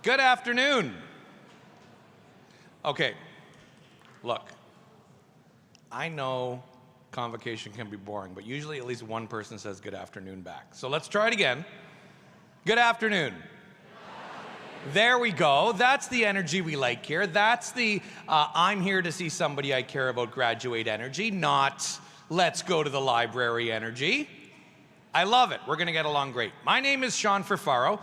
Good afternoon. Okay, look, I know convocation can be boring, but usually at least one person says good afternoon back. So let's try it again. Good afternoon. There we go. That's the energy we like here. That's the I'm here to see somebody I care about graduate energy, not let's go to the library energy. I love it. We're going to get along great. My name is Sean Ferfaro,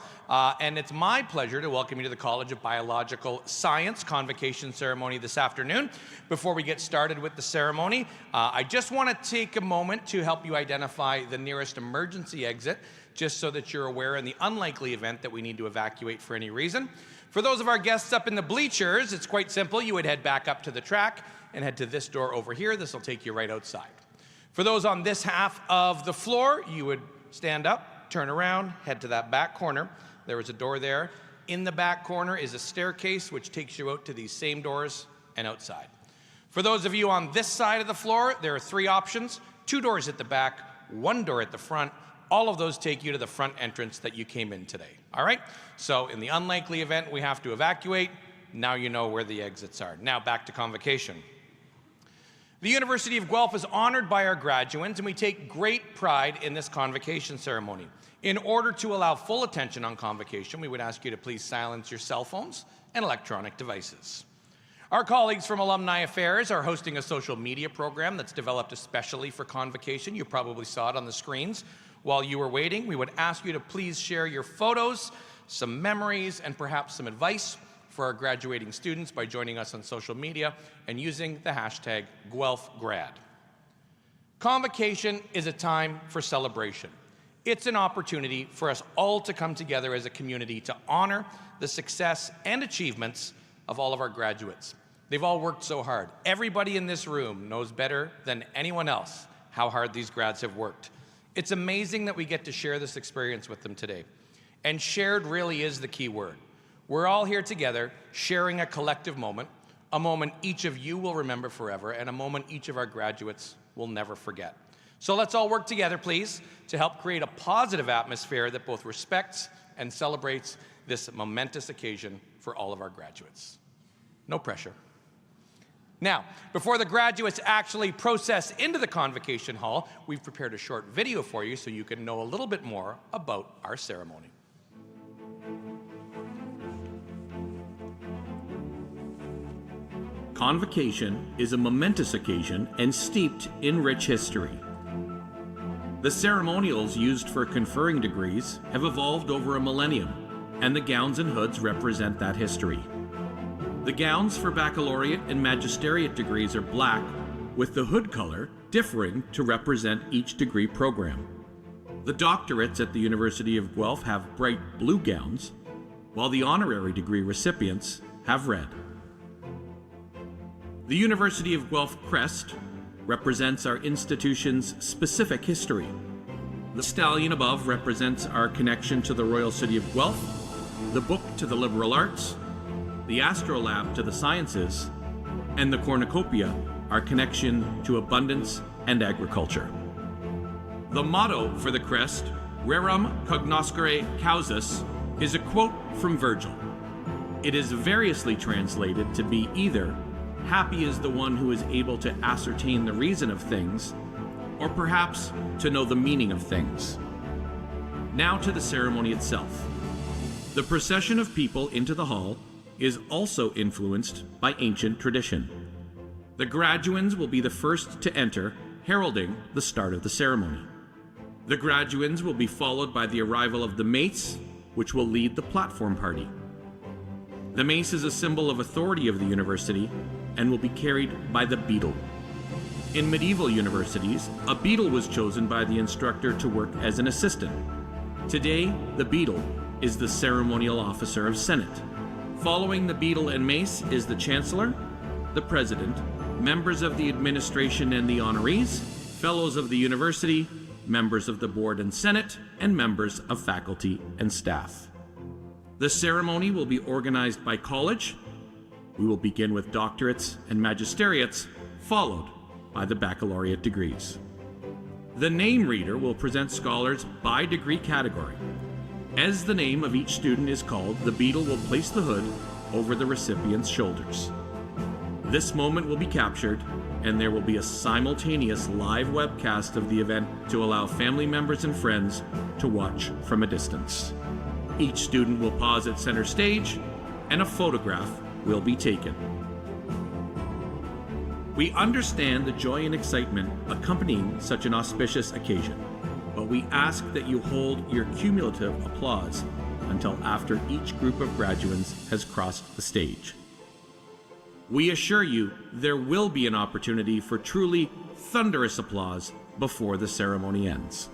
and it's my pleasure to welcome you to the College of Biological Science Convocation ceremony this afternoon. Before we get started with the ceremony, I just want to take a moment to help you identify the nearest emergency exit, just so that you're aware in the unlikely event that we need to evacuate for any reason. For those of our guests up in the bleachers, it's quite simple. You would head back up to the track and head to this door over here. This will take you right outside. For those on this half of the floor, you would stand up, turn around, head to that back corner. There is a door there. In the back corner is a staircase which takes you out to these same doors and outside. For those of you on this side of the floor, there are three options: 2 doors at the back, 1 door at the front. All of those take you to the front entrance that you came in today. All right? So in the unlikely event we have to evacuate, now you know where the exits are. Now back to convocation. The University of Guelph is honored by our graduates, and we take great pride in this convocation ceremony. In order to allow full attention on convocation, we would ask you to please silence your cell phones and electronic devices. Our colleagues from Alumni Affairs are hosting a social media program that's developed especially for convocation. You probably saw it on the screens while you were waiting. We would ask you to please share your photos, some memories, and perhaps some advice for our graduating students by joining us on social media and using the hashtag #GuelphGrad. Convocation is a time for celebration. It's an opportunity for us all to come together as a community to honor the success and achievements of all of our graduates. They've all worked so hard. Everybody in this room knows better than anyone else how hard these grads have worked. It's amazing that we get to share this experience with them today. And shared really is the key word. We're all here together, sharing a collective moment, a moment each of you will remember forever, and a moment each of our graduates will never forget. So let's all work together, please, to help create a positive atmosphere that both respects and celebrates this momentous occasion for all of our graduates. No pressure. Now, before the graduates actually process into the convocation hall, we've prepared a short video for you so you can know a little bit more about our ceremony. Convocation is a momentous occasion and steeped in rich history. The ceremonials used for conferring degrees have evolved over a millennium, and the gowns and hoods represent that history. The gowns for baccalaureate and magisteriate degrees are black, with the hood color differing to represent each degree program. The doctorates at the University of Guelph have bright blue gowns, while the honorary degree recipients have red. The University of Guelph crest represents our institution's specific history. The stallion above represents our connection to the Royal City of Guelph, the book to the liberal arts, the astrolabe to the sciences, and the cornucopia, our connection to abundance and agriculture. The motto for the crest, Rerum cognoscere causas, is a quote from Virgil. It is variously translated to be either happy is the one who is able to ascertain the reason of things, or perhaps to know the meaning of things. Now to the ceremony itself. The procession of people into the hall is also influenced by ancient tradition. The graduands will be the first to enter heralding the start of the ceremony. The graduands will be followed by the arrival of the mace, which will lead the platform party. The mace is a symbol of authority of the university and will be carried by the beadle. In medieval universities, a beadle was chosen by the instructor to work as an assistant. Today, the beadle is the ceremonial officer of Senate. Following the beadle and mace is the chancellor, the president, members of the administration and the honorees, fellows of the university, members of the board and senate, and members of faculty and staff. The ceremony will be organized by college. We will begin with doctorates and magisteriates, followed by the baccalaureate degrees. The name reader will present scholars by degree category. As the name of each student is called, the beadle will place the hood over the recipient's shoulders. This moment will be captured, and there will be a simultaneous live webcast of the event to allow family members and friends to watch from a distance. Each student will pause at center stage, and a photograph will be taken. We understand the joy and excitement accompanying such an auspicious occasion, but we ask that you hold your cumulative applause until after each group of graduands has crossed the stage. We assure you there will be an opportunity for truly thunderous applause before the ceremony ends.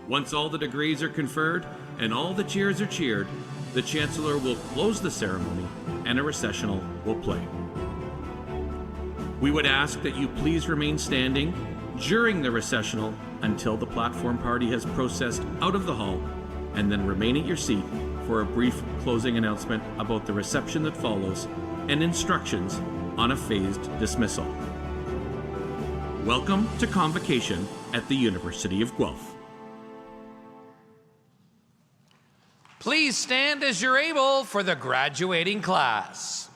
Once all the degrees are conferred and all the cheers are cheered, the Chancellor will close the ceremony and a recessional will play. We would ask that you please remain standing during the recessional until the platform party has processed out of the hall, and then remain at your seat for a brief closing announcement about the reception that follows and instructions on a phased dismissal. Welcome to Convocation at the University of Guelph. Please stand as you're able for the graduating class.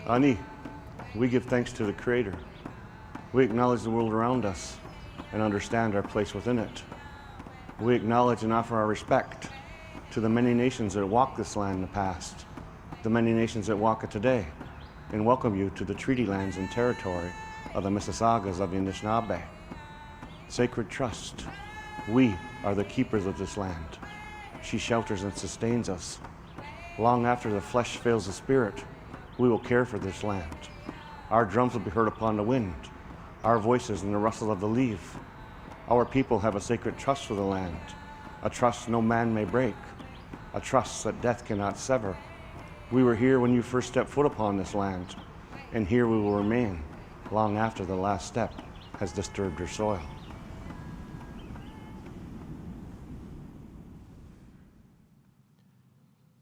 Ani, we give thanks to the Creator. We acknowledge the world around us and understand our place within it. We acknowledge and offer our respect to the many nations that walked this land in the past, the many nations that walk it today, and welcome you to the treaty lands and territory of the Mississaugas of the Anishinaabe. Sacred trust, we are the keepers of this land. She shelters and sustains us. Long after the flesh fails the spirit, we will care for this land. Our drums will be heard upon the wind, our voices in the rustle of the leaf. Our people have a sacred trust for the land, a trust no man may break, a trust that death cannot sever. We were here when you first stepped foot upon this land, and here we will remain long after the last step has disturbed your soil.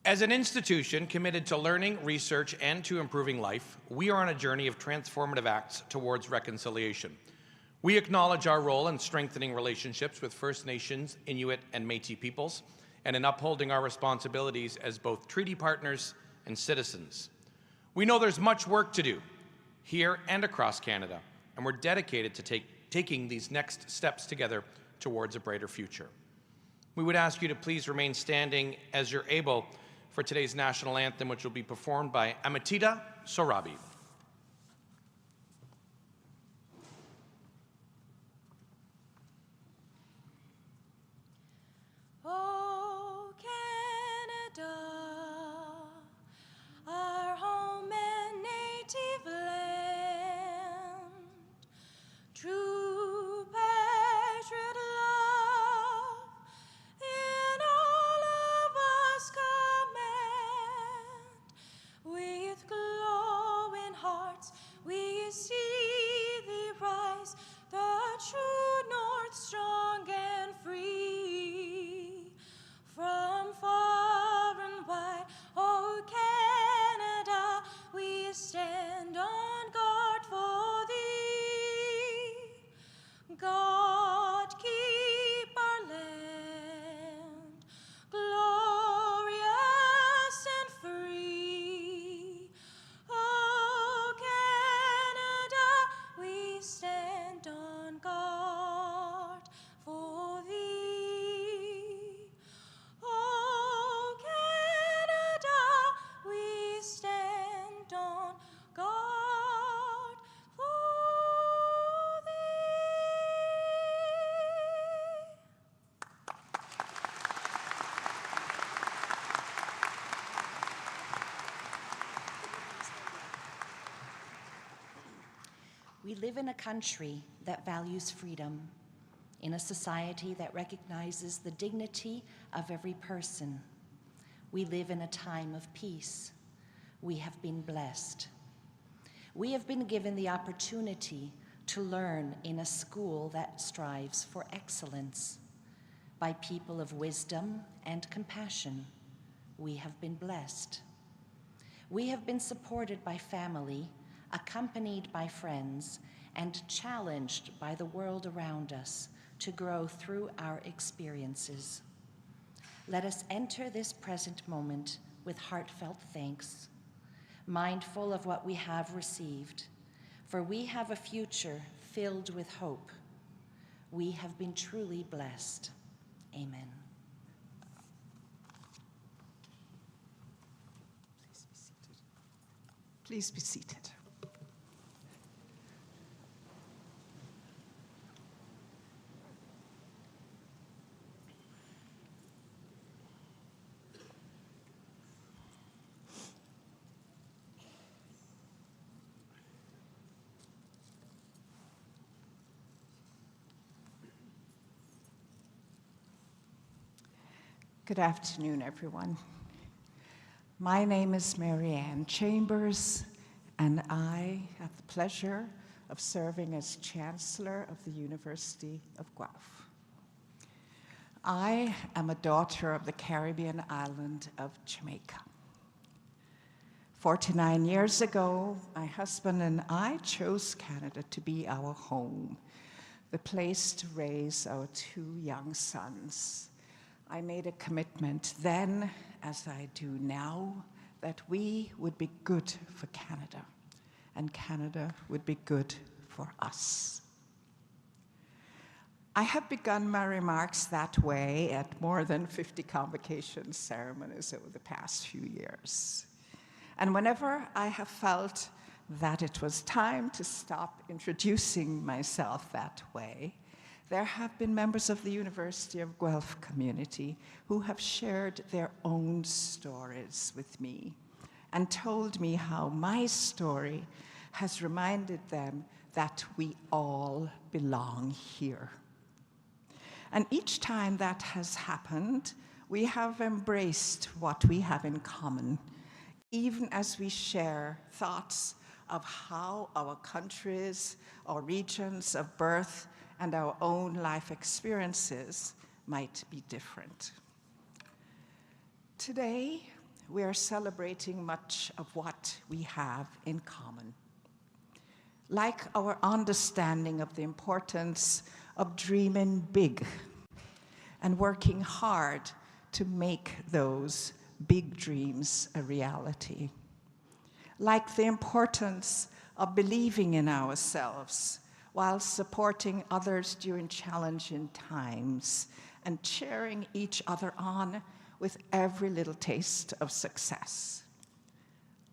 As an institution committed to learning, research, and to improving life, we are on a journey of transformative acts towards reconciliation. We acknowledge our role in strengthening relationships with First Nations, Inuit, and Métis peoples, and in upholding our responsibilities as both treaty partners and citizens. We know there's much work to do here and across Canada, and we're dedicated to taking these next steps together towards a brighter future. We would ask you to please remain standing as you're able for today's national anthem, which will be performed by Amatida Sorabi. Oh, Canada, our home and native land, true patriot love in all of us command. With glowing hearts we see thee rise, the true north, strong and free. From far and wide, oh Canada, we stand on guard for thee. God keep our land glorious and free. Oh Canada, we stand on guard for thee. Oh Canada, we stand on guard for thee. We live in a country that values freedom, in a society that recognizes the dignity of every person. We live in a time of peace. We have been blessed. We have been given the opportunity to learn in a school that strives for excellence. By people of wisdom and compassion, we have been blessed. We have been supported by family, accompanied by friends, and challenged by the world around us to grow through our experiences. Let us enter this present moment with heartfelt thanks, mindful of what we have received, for we have a future filled with hope. We have been truly blessed. Amen. Please be seated. Good afternoon, everyone. My name is Mary Ann Chambers, and I have the pleasure of serving as Chancellor of the University of Guelph. I am a daughter of the Caribbean island of Jamaica. 49 years ago, my husband and I chose Canada to be our home, the place to raise our two young sons. I made a commitment then, as I do now, that we would be good for Canada. and Canada would be good for us. I have begun my remarks that way at more than 50 convocation ceremonies over the past few years. And whenever I have felt that it was time to stop introducing myself that way, there have been members of the University of Guelph community who have shared their own stories with me and told me how my story has reminded them that we all belong here. And each time that has happened, we have embraced what we have in common, even as we share thoughts of how our countries, our regions of birth, and our own life experiences might be different. Today, we are celebrating much of what we have in common. Like our understanding of the importance of dreaming big and working hard to make those big dreams a reality. Like the importance of believing in ourselves while supporting others during challenging times and cheering each other on with every little taste of success.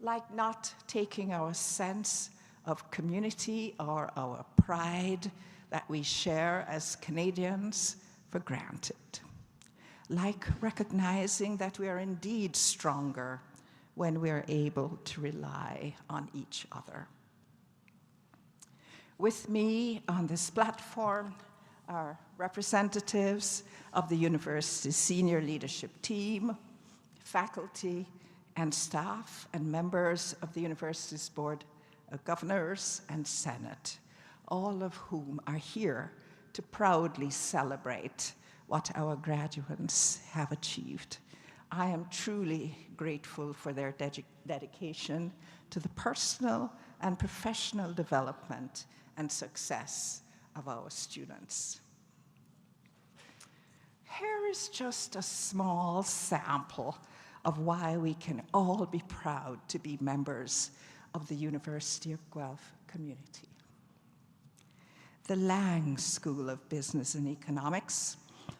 Like not taking our sense of community or our pride that we share as Canadians for granted. Like recognizing that we are indeed stronger when we are able to rely on each other. With me on this platform are representatives of the university's senior leadership team, faculty and staff, and members of the university's board of governors and senate, all of whom are here to proudly celebrate what our graduates have achieved. I am truly grateful for their dedication to the personal and professional development and success of our students. Here is just a small sample of why we can all be proud to be members of the University of Guelph community. The Lang School of Business and Economics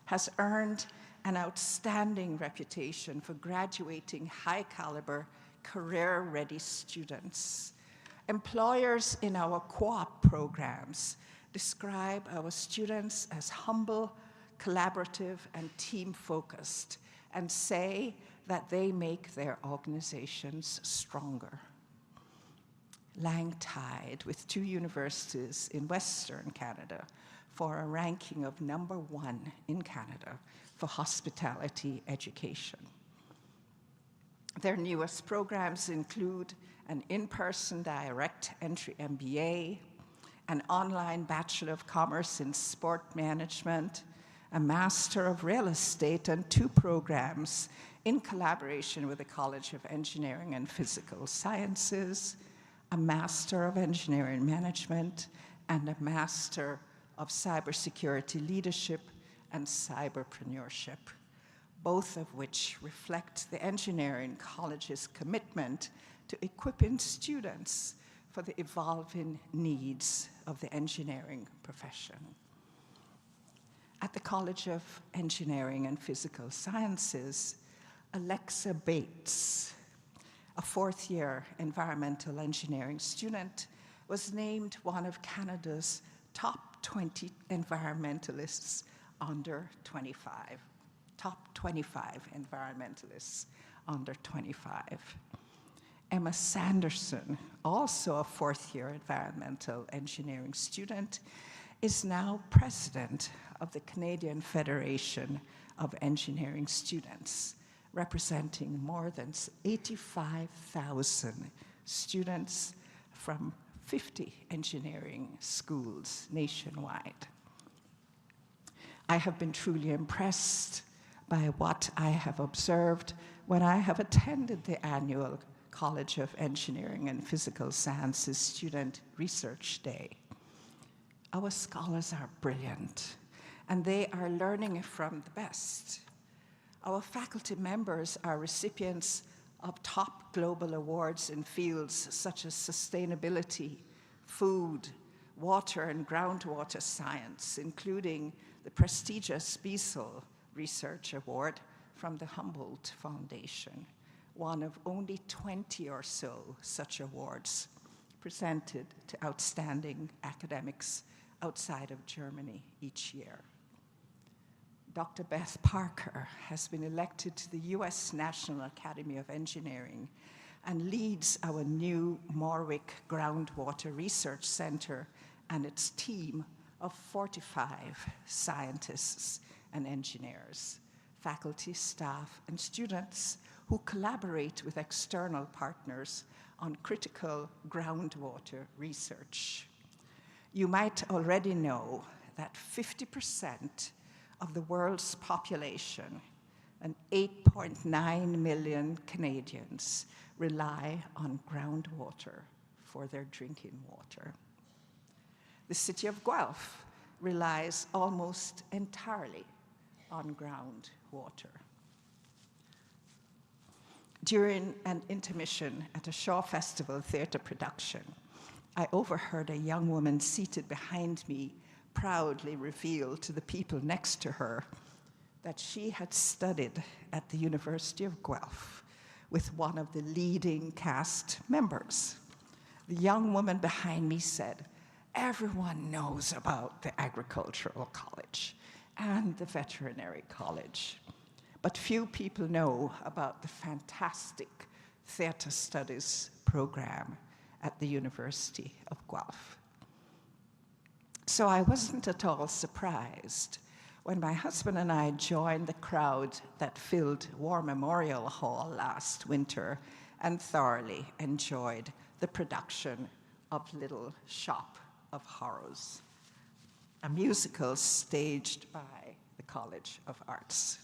has earned an outstanding reputation for graduating high-caliber, career-ready students. Employers in our co-op programs describe our students as humble, collaborative, and team-focused, and say that they make their organizations stronger. Lang tied with 2 universities in Western Canada for a ranking of #1 in Canada for hospitality education. Their newest programs include an in-person direct entry MBA, an online Bachelor of Commerce in Sport Management, a Master of Real Estate, and 2 programs in collaboration with the College of Engineering and Physical Sciences, a Master of Engineering Management, and a Master of Cybersecurity Leadership and Cyberpreneurship, both of which reflect the Engineering College's commitment to equipping students for the evolving needs of the engineering profession. At the College of Engineering and Physical Sciences, Alexa Bates, a 4th-year environmental engineering student, was named one of Canada's top 20 environmentalists under 25. Top 25 environmentalists under 25. Emma Sanderson, also a 4th-year environmental engineering student, is now president of the Canadian Federation of Engineering Students, representing more than 85,000 students from 50 engineering schools nationwide. I have been truly impressed by what I have observed when I have attended the annual College of Engineering and Physical Sciences Student Research Day. Our scholars are brilliant, and they are learning from the best. Our faculty members are recipients of top global awards in fields such as sustainability, food, water and groundwater science, including the prestigious Biesel Research Award from the Humboldt Foundation, one of only 20 or so such awards presented to outstanding academics outside of Germany each year. Dr. Beth Parker has been elected to the US National Academy of Engineering and leads our new Morwick Groundwater Research Center and its team of 45 scientists and engineers, faculty, staff, and students who collaborate with external partners on critical groundwater research. You might already know that 50% of the world's population, and 8.9 million Canadians, rely on groundwater for their drinking water. The city of Guelph relies almost entirely on groundwater. During an intermission at a Shaw Festival theatre production, I overheard a young woman seated behind me proudly reveal to the people next to her that she had studied at the University of Guelph with one of the leading cast members. The young woman behind me said, "Everyone knows about the Agricultural College and the Veterinary College, but few people know about the fantastic theatre studies program at the University of Guelph." So I wasn't at all surprised when my husband and I joined the crowd that filled War Memorial Hall last winter and thoroughly enjoyed the production of Little Shop of Horrors, a musical staged by the College of Arts.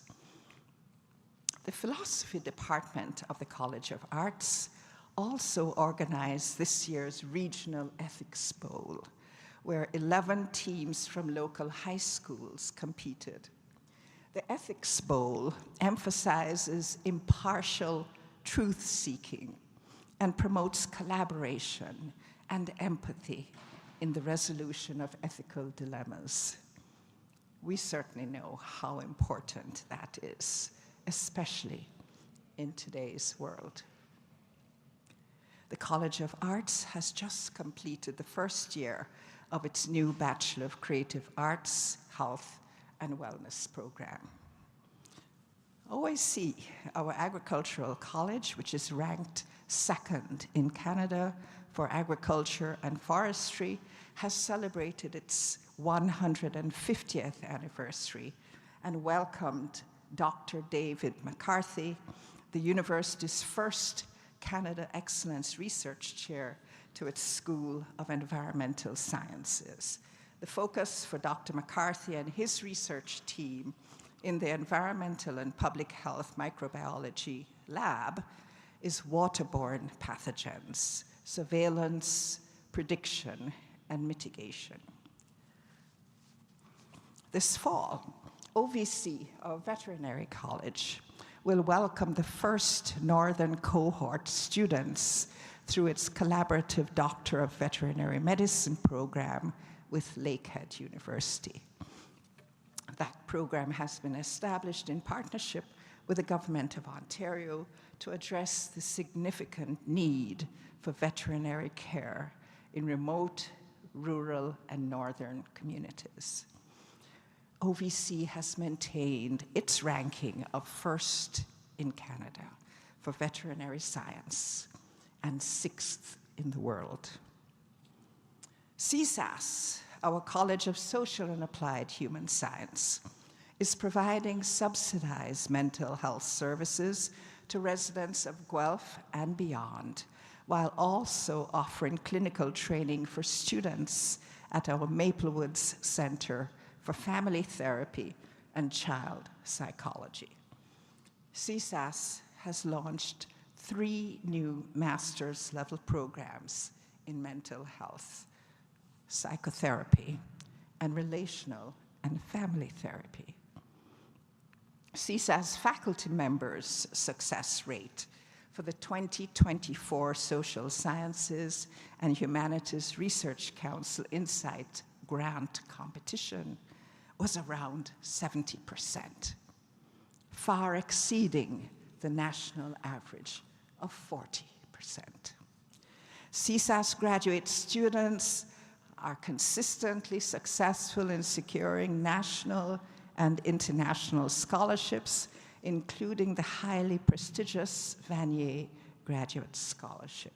The philosophy department of the College of Arts also organized this year's Regional Ethics Bowl, where 11 teams from local high schools competed. The Ethics Bowl emphasizes impartial truth-seeking and promotes collaboration and empathy in the resolution of ethical dilemmas. We certainly know how important that is, especially in today's world. The College of Arts has just completed the first year of its new Bachelor of Creative Arts, Health and Wellness program. OIC, our agricultural college, which is ranked second in Canada for agriculture and forestry, has celebrated its 150th anniversary and welcomed Dr. David McCarthy, the university's first Canada Excellence Research Chair, to its School of Environmental Sciences. The focus for Dr. McCarthy and his research team in the Environmental and Public Health Microbiology Lab is waterborne pathogens, surveillance, prediction, and mitigation. This fall, OVC, our veterinary college, will welcome the first Northern cohort students through its collaborative Doctor of Veterinary Medicine program with Lakehead University. That program has been established in partnership with the Government of Ontario to address the significant need for veterinary care in remote, rural, and northern communities. OVC has maintained its ranking of first in Canada for veterinary science and sixth in the world. CSAS, our College of Social and Applied Human Science, is providing subsidized mental health services to residents of Guelph and beyond, while also offering clinical training for students at our Maplewoods Center for Family Therapy and Child Psychology. CSAS has launched 3 new master's level programs in mental health, psychotherapy, and relational and family therapy. CSAS faculty members' success rate for for the 2024 Social Sciences and Humanities Research Council Insight Grant competition was around 70%, far exceeding the national average of 40%. CSAS graduate students are consistently successful in securing national and international scholarships, including the highly prestigious Vanier Graduate Scholarship.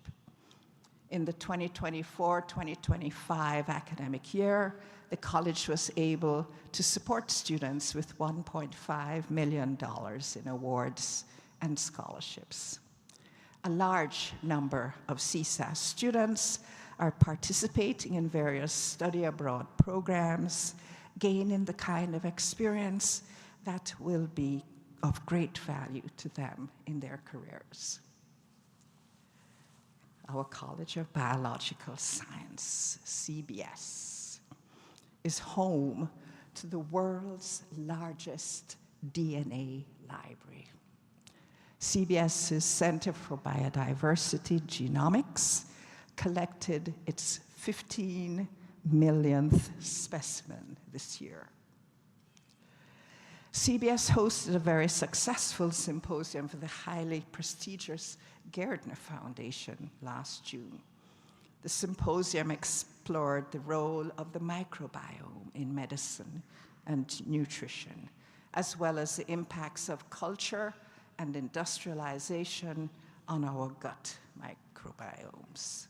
In the 2024-2025 academic year, the college was able to support students with $1.5 million in awards and scholarships. A large number of CSAS students are participating in various study abroad programs, gaining the kind of experience that will be of great value to them in their careers. Our College of Biological Science, CBS, is home to the world's largest DNA library. CBS's Center for Biodiversity Genomics collected its 15 millionth specimen this year. CBS hosted a very successful symposium for the highly prestigious Gairdner Foundation last June. The symposium explored the role of the microbiome in medicine and nutrition, as well as the impacts of culture and industrialization on our gut microbiomes.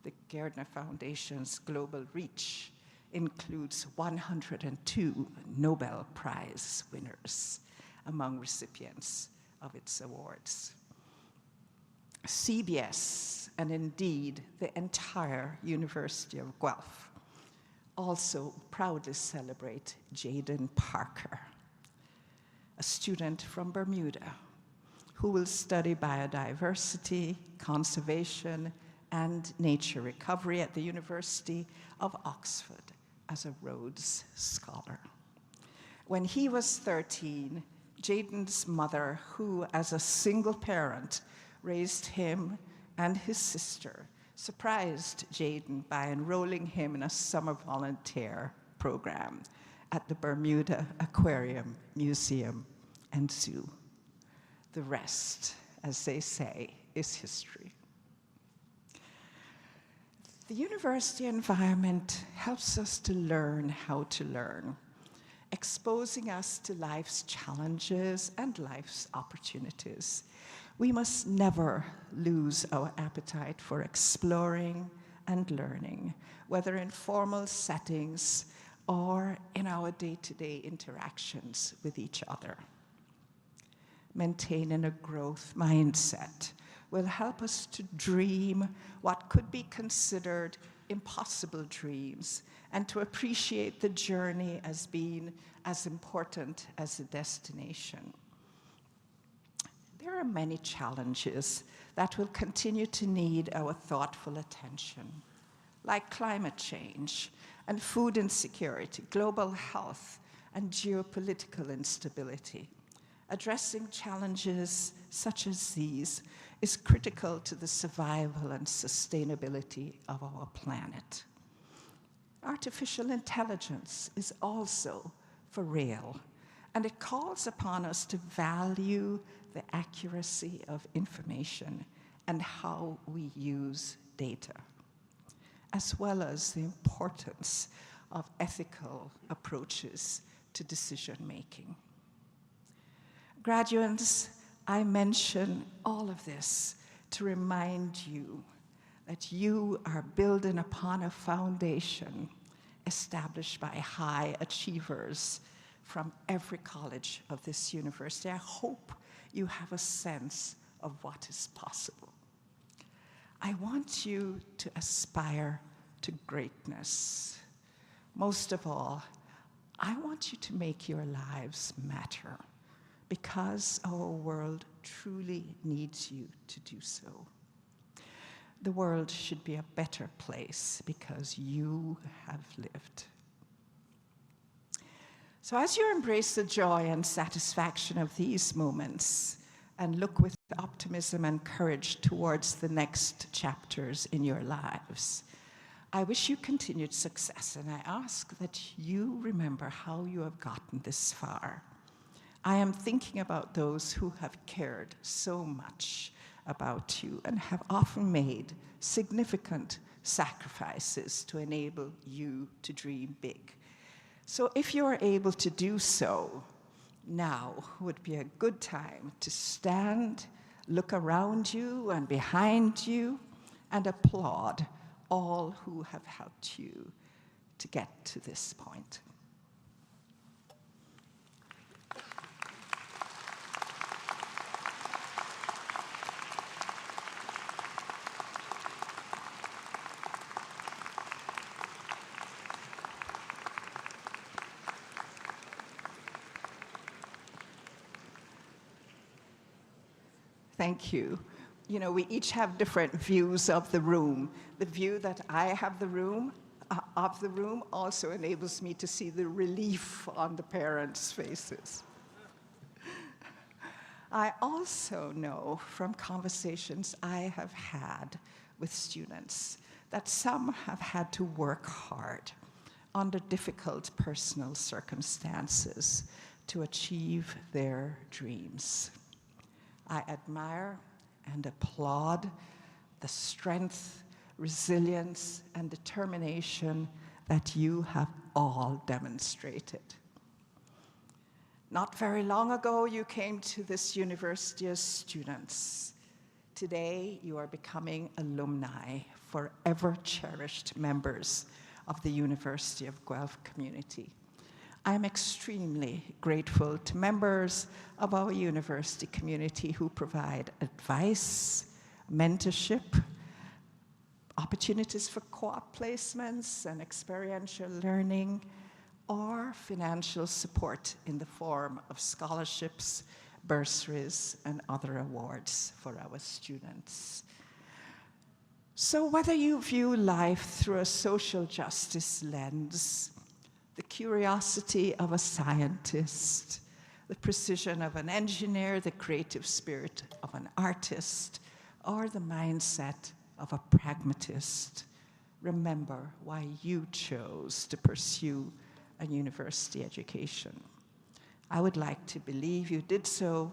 The Gairdner Foundation's global reach includes 102 Nobel Prize winners among recipients of its awards. CBS, and indeed the entire University of Guelph, also proudly celebrate Jaden Parker, a student from Bermuda who will study biodiversity, conservation, and nature recovery at the University of Oxford as a Rhodes Scholar. When he was 13, Jaden's mother, who as a single parent raised him and his sister, surprised Jaden by enrolling him in a summer volunteer program at the Bermuda Aquarium, Museum, and Zoo. The rest, as they say, is history. The university environment helps us to learn how to learn, exposing us to life's challenges and life's opportunities. We must never lose our appetite for exploring and learning, whether in formal settings or in our day-to-day interactions with each other. Maintaining a growth mindset will help us to dream what could be considered impossible dreams and to appreciate the journey as being as important as the destination. There are many challenges that will continue to need our thoughtful attention, like climate change and food insecurity, global health, and geopolitical instability. Addressing challenges such as these is critical to the survival and sustainability of our planet. Artificial intelligence is also for real, and it calls upon us to value the accuracy of information and how we use data, as well as the importance of ethical approaches to decision-making. Graduates, I mention all of this to remind you that you are building upon a foundation established by high achievers from every college of this university. I hope you have a sense of what is possible. I want you to aspire to greatness. Most of all, I want you to make your lives matter, because our world truly needs you to do so. The world should be a better place because you have lived. So as you embrace the joy and satisfaction of these moments, and look with optimism and courage towards the next chapters in your lives. I wish you continued success, and I ask that you remember how you have gotten this far. I am thinking about those who have cared so much about you and have often made significant sacrifices to enable you to dream big. So if you are able to do so, now would be a good time to stand, look around you and behind you, and applaud all who have helped you to get to this point. Thank you. You know, we each have different views of the room. The view that I have of the room also enables me to see the relief on the parents' faces. I also know from conversations I have had with students that some have had to work hard under difficult personal circumstances to achieve their dreams. I admire and applaud the strength, resilience, and determination that you have all demonstrated. Not very long ago, you came to this university as students. Today, you are becoming alumni, forever cherished members of the University of Guelph community. I am extremely grateful to members of our university community who provide advice, mentorship, opportunities for co-op placements and experiential learning, or financial support in the form of scholarships, bursaries, and other awards for our students. So whether you view life through a social justice lens, the curiosity of a scientist, the precision of an engineer, the creative spirit of an artist, or the mindset of a pragmatist, remember why you chose to pursue a university education. I would like to believe you did so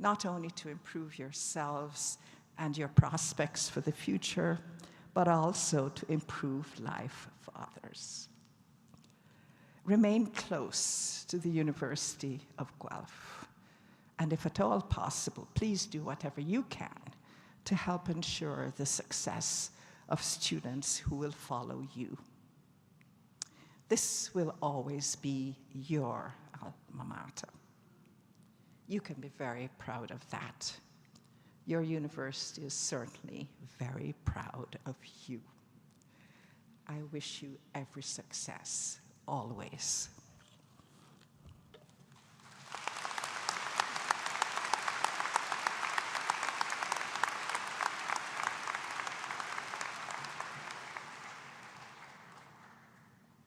not only to improve yourselves and your prospects for the future, but also to improve life for others. Remain close to the University of Guelph, and if at all possible, please do whatever you can to help ensure the success of students who will follow you. This will always be your alma mater. You can be very proud of that. Your university is certainly very proud of you. I wish you every success, always.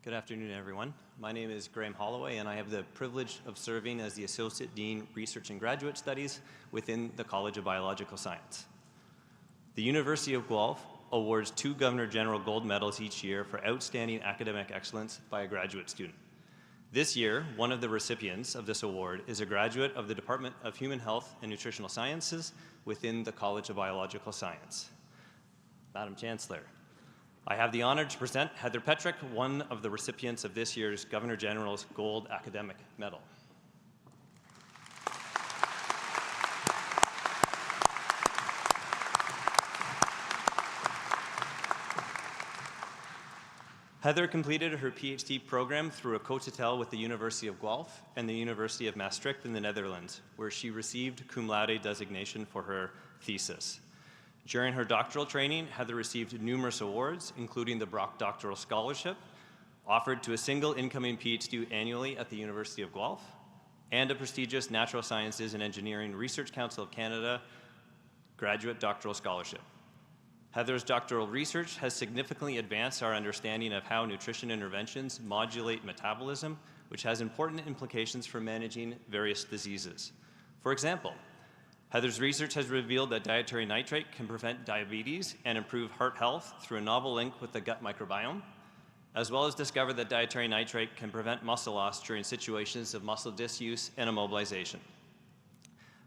Good afternoon, everyone. My name is Graham Holloway, and I have the privilege of serving as the Associate Dean, Research and Graduate Studies within the College of Biological Science. The University of Guelph awards 2 Governor General Gold Medals each year for outstanding academic excellence by a graduate student. This year, one of the recipients of this award is a graduate of the Department of Human Health and Nutritional Sciences within the College of Biological Science. Madam Chancellor, I have the honor to present Heather Petrick, one of the recipients of this year's Governor General's Gold Academic Medal. Heather completed her PhD program through a co-tutel with the University of Guelph and the University of Maastricht in the Netherlands, where she received cum laude designation for her thesis. During her doctoral training, Heather received numerous awards, including the Brock Doctoral Scholarship, offered to a single incoming PhD annually at the University of Guelph, and a prestigious Natural Sciences and Engineering Research Council of Canada Graduate Doctoral Scholarship. Heather's doctoral research has significantly advanced our understanding of how nutrition interventions modulate metabolism, which has important implications for managing various diseases. For example, Heather's research has revealed that dietary nitrate can prevent diabetes and improve heart health through a novel link with the gut microbiome, as well as discovered that dietary nitrate can prevent muscle loss during situations of muscle disuse and immobilization.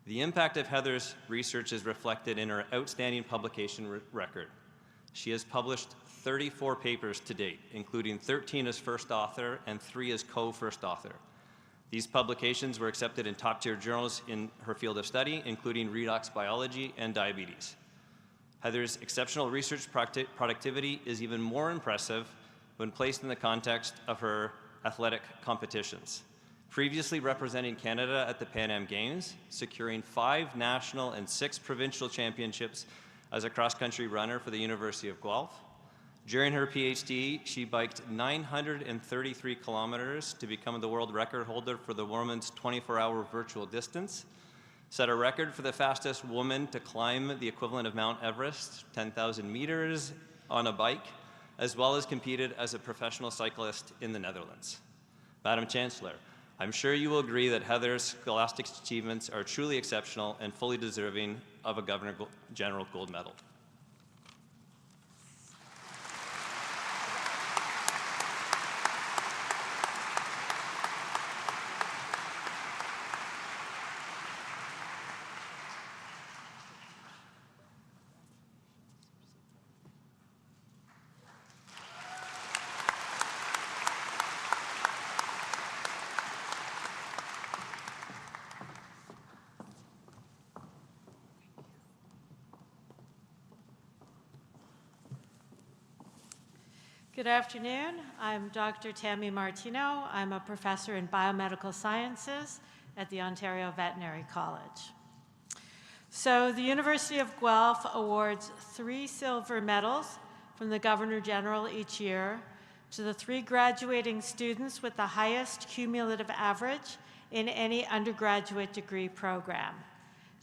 The impact of Heather's research is reflected in her outstanding publication record. She has published 34 papers to date, including 13 as first author and 3 as co-first author. These publications were accepted in top-tier journals in her field of study, including redox biology and diabetes. Heather's exceptional research productivity is even more impressive when placed in the context of her athletic competitions. Previously representing Canada at the Pan Am Games, securing 5 national and 6 provincial championships as a cross-country runner for the University of Guelph. During her PhD, she biked 933 kilometers to become the world record holder for the women's 24-hour virtual distance, set a record for the fastest woman to climb the equivalent of Mount Everest, 10,000 meters on a bike, as well as competed as a professional cyclist in the Netherlands. Madam Chancellor, I'm sure you will agree that Heather's scholastic achievements are truly exceptional and fully deserving of a Governor General Gold Medal. Good afternoon. I'm Dr. Tammy Martino. I'm a professor in biomedical sciences at the Ontario Veterinary College. So the University of Guelph awards 3 silver medals from the Governor General each year to the 3 graduating students with the highest cumulative average in any undergraduate degree program.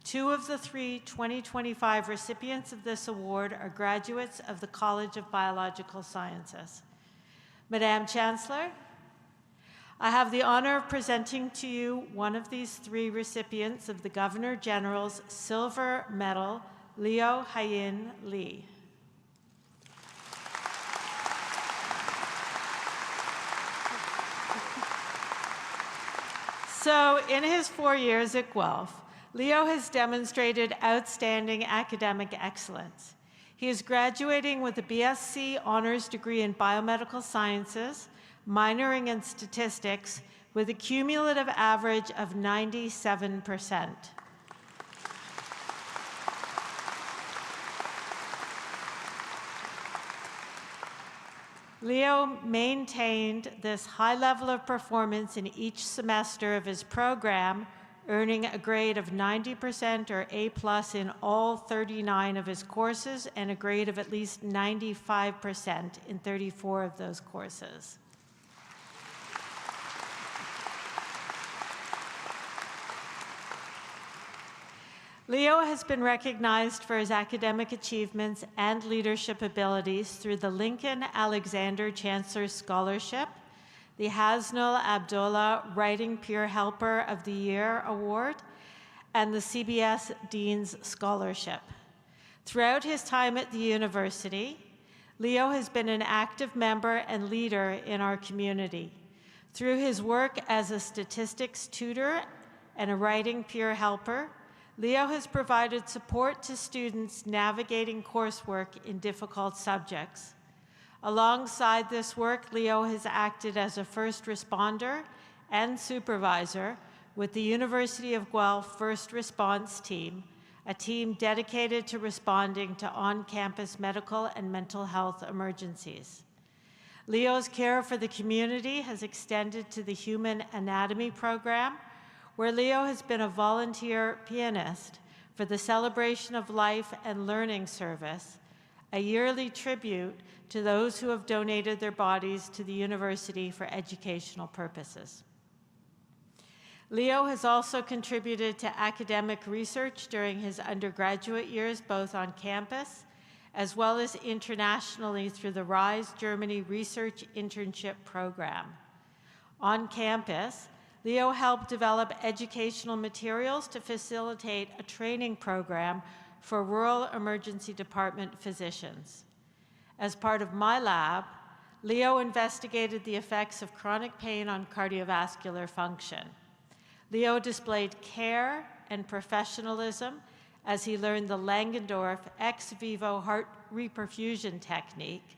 2 of the 3 2025 recipients of this award are graduates of the College of Biological Sciences. Madam Chancellor, I have the honor of presenting to you one of these 3 recipients of the Governor General's Silver Medal, Leo Hayin Lee. So in his 4 years at Guelph, Leo has demonstrated outstanding academic excellence. He is graduating with a BSc honors degree in biomedical sciences, minoring in statistics, with a cumulative average of 97%. Leo maintained this high level of performance in each semester of his program, earning a grade of 90% or A+ in all 39 of his courses and a grade of at least 95% in 34 of those courses. Leo has been recognized for his academic achievements and leadership abilities through the Lincoln Alexander Chancellor Scholarship, the Hasnul Abdullah Writing Peer Helper of the Year Award, and the CBS Dean's Scholarship. Throughout his time at the university, Leo has been an active member and leader in our community. Through his work as a statistics tutor and a writing peer helper, Leo has provided support to students navigating coursework in difficult subjects. Alongside this work, Leo has acted as a first responder and supervisor with the University of Guelph First Response Team, a team dedicated to responding to on-campus medical and mental health emergencies. Leo's care for the community has extended to the Human Anatomy program, where Leo has been a volunteer pianist for the Celebration of Life and Learning Service, a yearly tribute to those who have donated their bodies to the university for educational purposes. Leo has also contributed to academic research during his undergraduate years, both on campus as well as internationally through the RISE Germany Research Internship Program. On campus, Leo helped develop educational materials to facilitate a training program for rural emergency department physicians. As part of my lab, Leo investigated the effects of chronic pain on cardiovascular function. Leo displayed care and professionalism as he learned the Langendorf ex vivo heart reperfusion technique,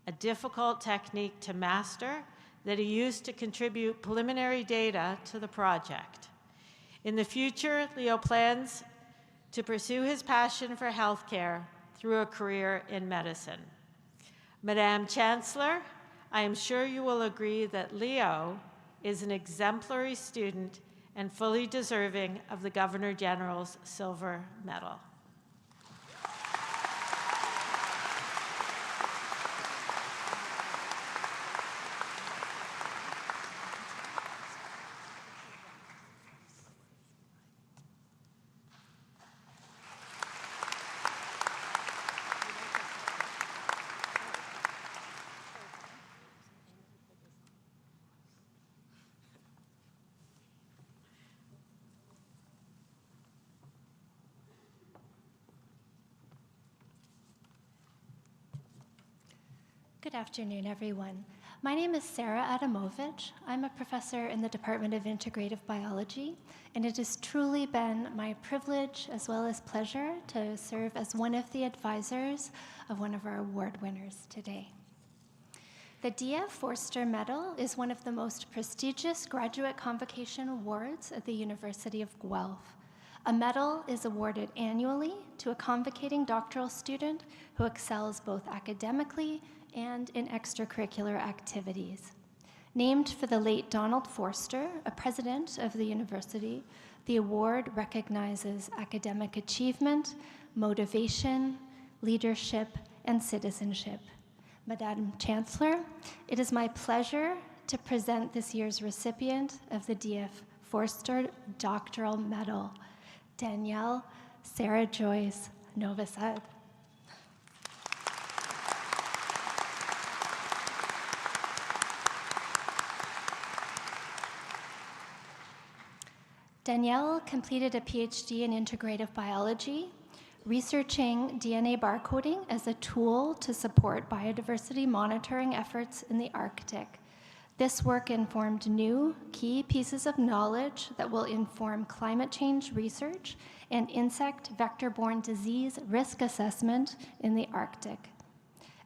a difficult technique to master that he used to contribute preliminary data to the project. In the future, Leo plans to pursue his passion for healthcare through a career in medicine. Madam Chancellor, I am sure you will agree that Leo is an exemplary student and fully deserving of the Governor General's Silver Medal. Good afternoon, everyone. My name is Sarah Adamovich. I'm a professor in the Department of Integrative Biology, and it has truly been my privilege as well as pleasure to serve as one of the advisors of one of our award winners today. The D.F. Forster Medal is one of the most prestigious graduate convocation awards at the University of Guelph. A medal is awarded annually to a convocating doctoral student who excels both academically and in extracurricular activities. Named for the late Donald Forster, a president of the university, the award recognizes academic achievement, motivation, leadership, and citizenship. Madam Chancellor, it is my pleasure to present this year's recipient of the D.F. Forster Doctoral Medal, Danielle Sarah Joyce Novosad. Danielle completed a PhD in integrative biology, researching DNA barcoding as a tool to support biodiversity monitoring efforts in the Arctic. This work informed new key pieces of knowledge that will inform climate change research and insect vector-borne disease risk assessment in the Arctic.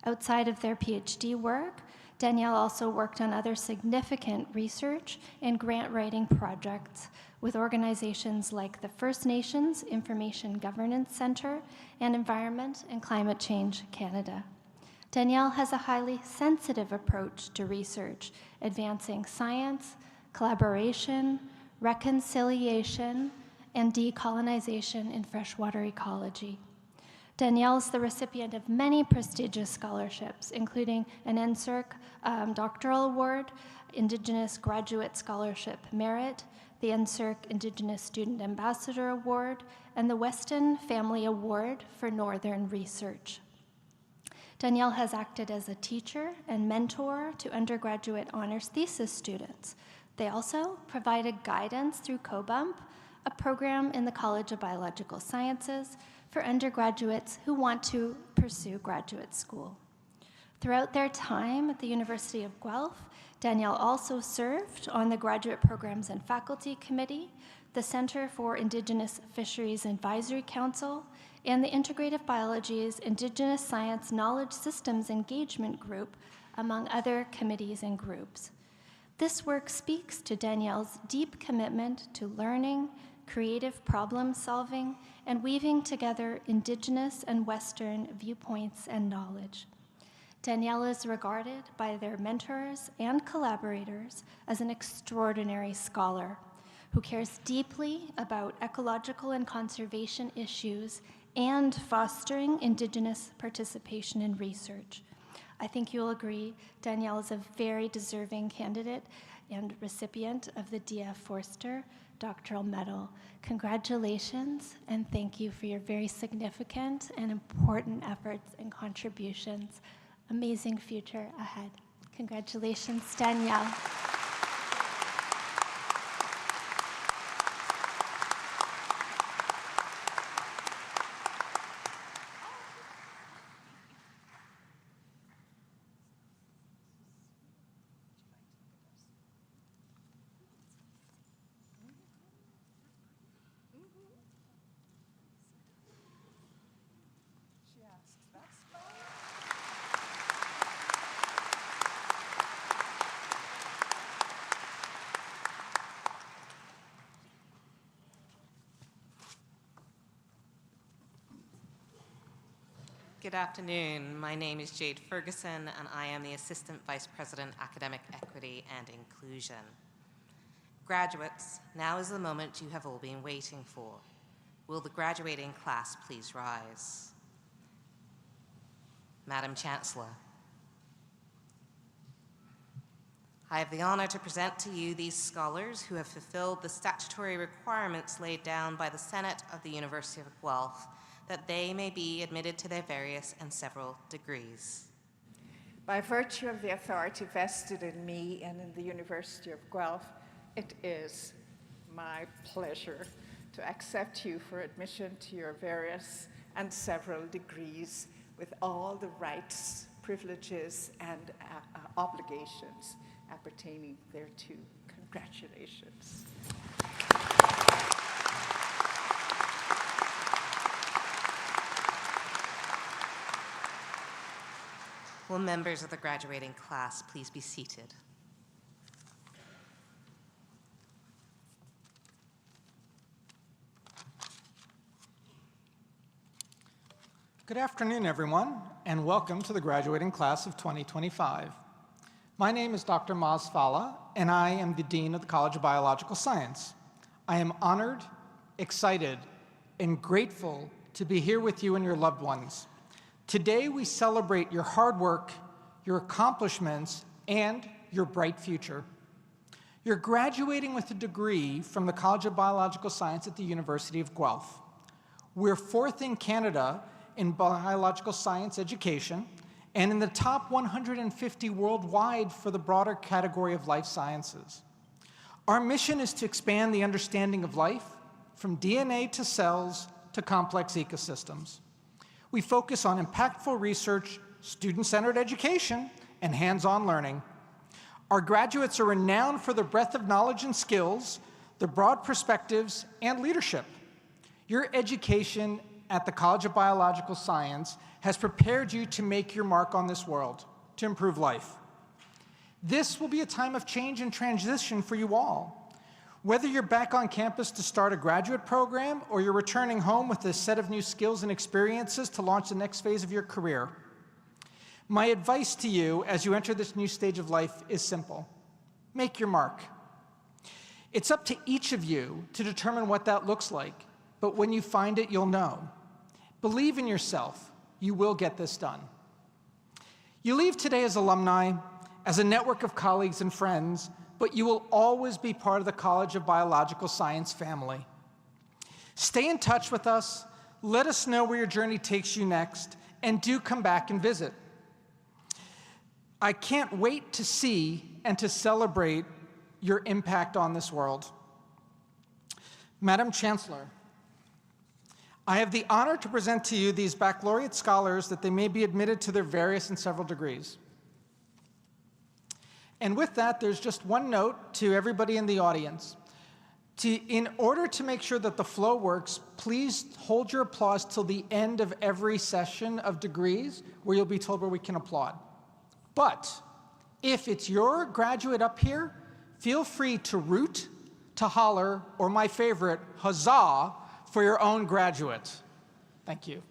Outside of their PhD work, Danielle also worked on other significant research and grant writing projects with organizations like the First Nations Information Governance Center and Environment and Climate Change Canada. Danielle has a highly sensitive approach to research, advancing science, collaboration, reconciliation, and decolonization in freshwater ecology. Danielle is the recipient of many prestigious scholarships, including an NSERC Doctoral Award, Indigenous Graduate Scholarship Merit, the NSERC Indigenous Student Ambassador Award, and the Weston Family Award for Northern Research. Danielle has acted as a teacher and mentor to undergraduate honors thesis students. They also provided guidance through COBUMP, a program in the College of Biological Sciences for undergraduates who want to pursue graduate school. Throughout their time at the University of Guelph, Danielle also served on the Graduate Programs and Faculty Committee, the Center for Indigenous Fisheries Advisory Council, and the Integrative Biology's Indigenous Science Knowledge Systems Engagement Group, among other committees and groups. This work speaks to Danielle's deep commitment to learning, creative problem solving, and weaving together Indigenous and Western viewpoints and knowledge. Danielle is regarded by their mentors and collaborators as an extraordinary scholar who cares deeply about ecological and conservation issues and fostering Indigenous participation in research. I think you'll agree Danielle is a very deserving candidate and recipient of the D.F. Forster Doctoral Medal. Congratulations, and thank you for your very significant and important efforts and contributions. Amazing future ahead. Congratulations, Danielle. Good afternoon. My name is Jade Ferguson, and I am the Assistant Vice President, Academic Equity and Inclusion. Graduates, now is the moment you have all been waiting for. Will the graduating class please rise? Madam Chancellor, I have the honor to present to you these scholars who have fulfilled the statutory requirements laid down by the Senate of the University of Guelph that they may be admitted to their various and several degrees. By virtue of the authority vested in me and in the University of Guelph, it is my pleasure to accept you for admission to your various and several degrees with all the rights, privileges, and obligations appertaining thereto. Congratulations. Will members of the graduating class please be seated? Good afternoon, everyone, and welcome to the graduating class of 2025. My name is Dr. Maz Fala, and I am the Dean of the College of Biological Science. I am honored, excited, and grateful to be here with you and your loved ones. Today, we celebrate your hard work, your accomplishments, and your bright future. You're graduating with a degree from the College of Biological Science at the University of Guelph. We're fourth in Canada in biological science education and in the top 150 worldwide for the broader category of life sciences. Our mission is to expand the understanding of life from DNA to cells to complex ecosystems. We focus on impactful research, student-centered education, and hands-on learning. Our graduates are renowned for their breadth of knowledge and skills, their broad perspectives, and leadership. Your education at the College of Biological Science has prepared you to make your mark on this world, to improve life. This will be a time of change and transition for you all. Whether you're back on campus to start a graduate program or you're returning home with a set of new skills and experiences to launch the next phase of your career, my advice to you as you enter this new stage of life is simple. Make your mark. It's up to each of you to determine what that looks like, but when you find it, you'll know. Believe in yourself. You will get this done. You leave today as alumni, as a network of colleagues and friends, but you will always be part of the College of Biological Science family. Stay in touch with us, let us know where your journey takes you next, and do come back and visit. I can't wait to see and to celebrate your impact on this world. Madam Chancellor, I have the honor to present to you these baccalaureate scholars that they may be admitted to their various and several degrees. And with that, there's just one note to everybody in the audience. In order to make sure that the flow works, please hold your applause till the end of every session of degrees, where you'll be told where we can applaud. But if it's your graduate up here, feel free to root, to holler, or my favorite, huzzah, for your own graduate. Thank you.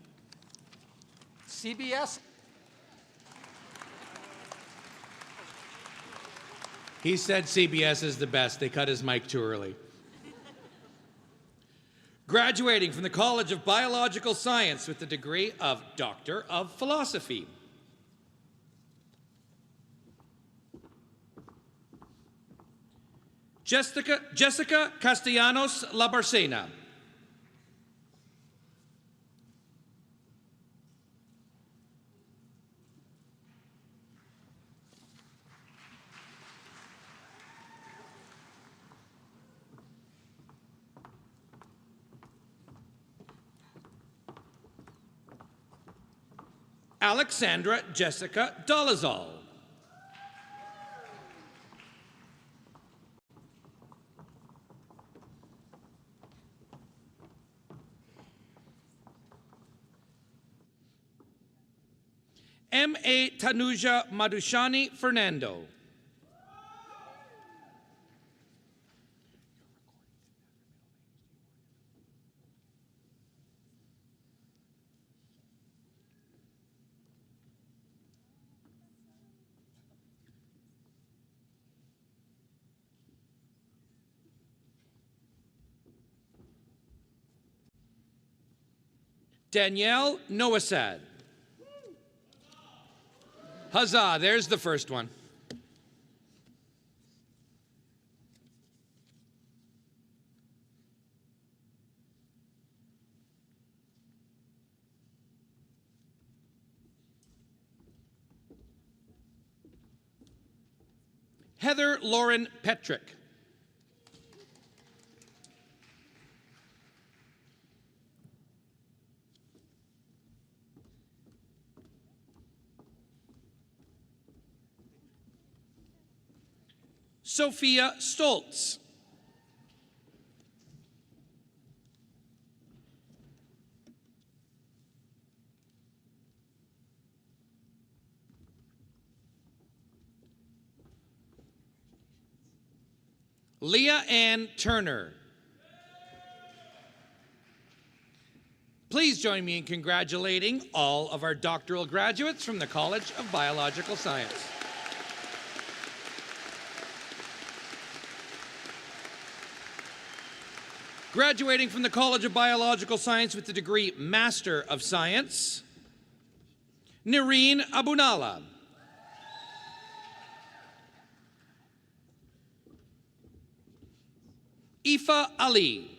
CBS. He said CBS is the best. They cut his mic too early. Graduating from the College of Biological Science with the degree of Doctor of Philosophy. Jessica Castellanos Labarcena. Alexandra Jessica Dolezal. M.A. Tanuja Madushani Fernando. Danielle Noasad. Huzzah, there's the first one. Heather Lauren Petrick. Sophia Stoltz. Leah Ann Turner. Please join me in congratulating all of our doctoral graduates from the College of Biological Science. Graduating from the College of Biological Science with the degree Master of Science, Nireen Abunala. Ifa Ali.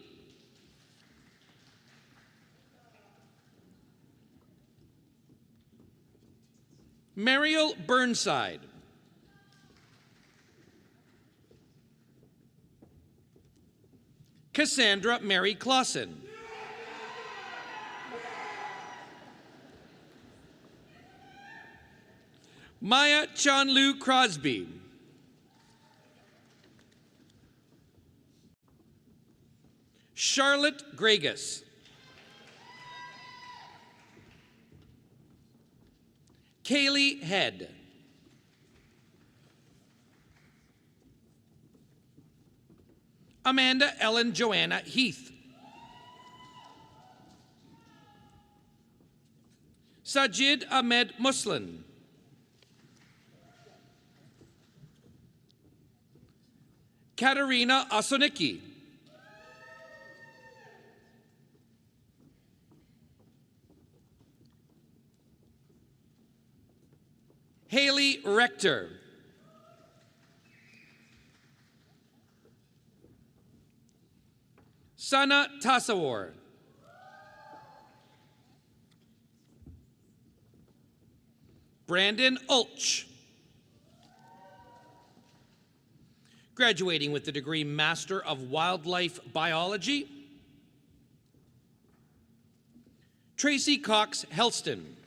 Mariel Burnside. Cassandra Mary Clausen. Maya Chanlu Crosby. Charlotte Gregus. Kaylee Head. Amanda Ellen Joanna Heath. Sajid Ahmed Muslin. Katerina Osonicki. Haley Rector. Sana Tasawar. Brandon Ulch. Graduating with the degree Master of Wildlife Biology, Tracy Cox Helston.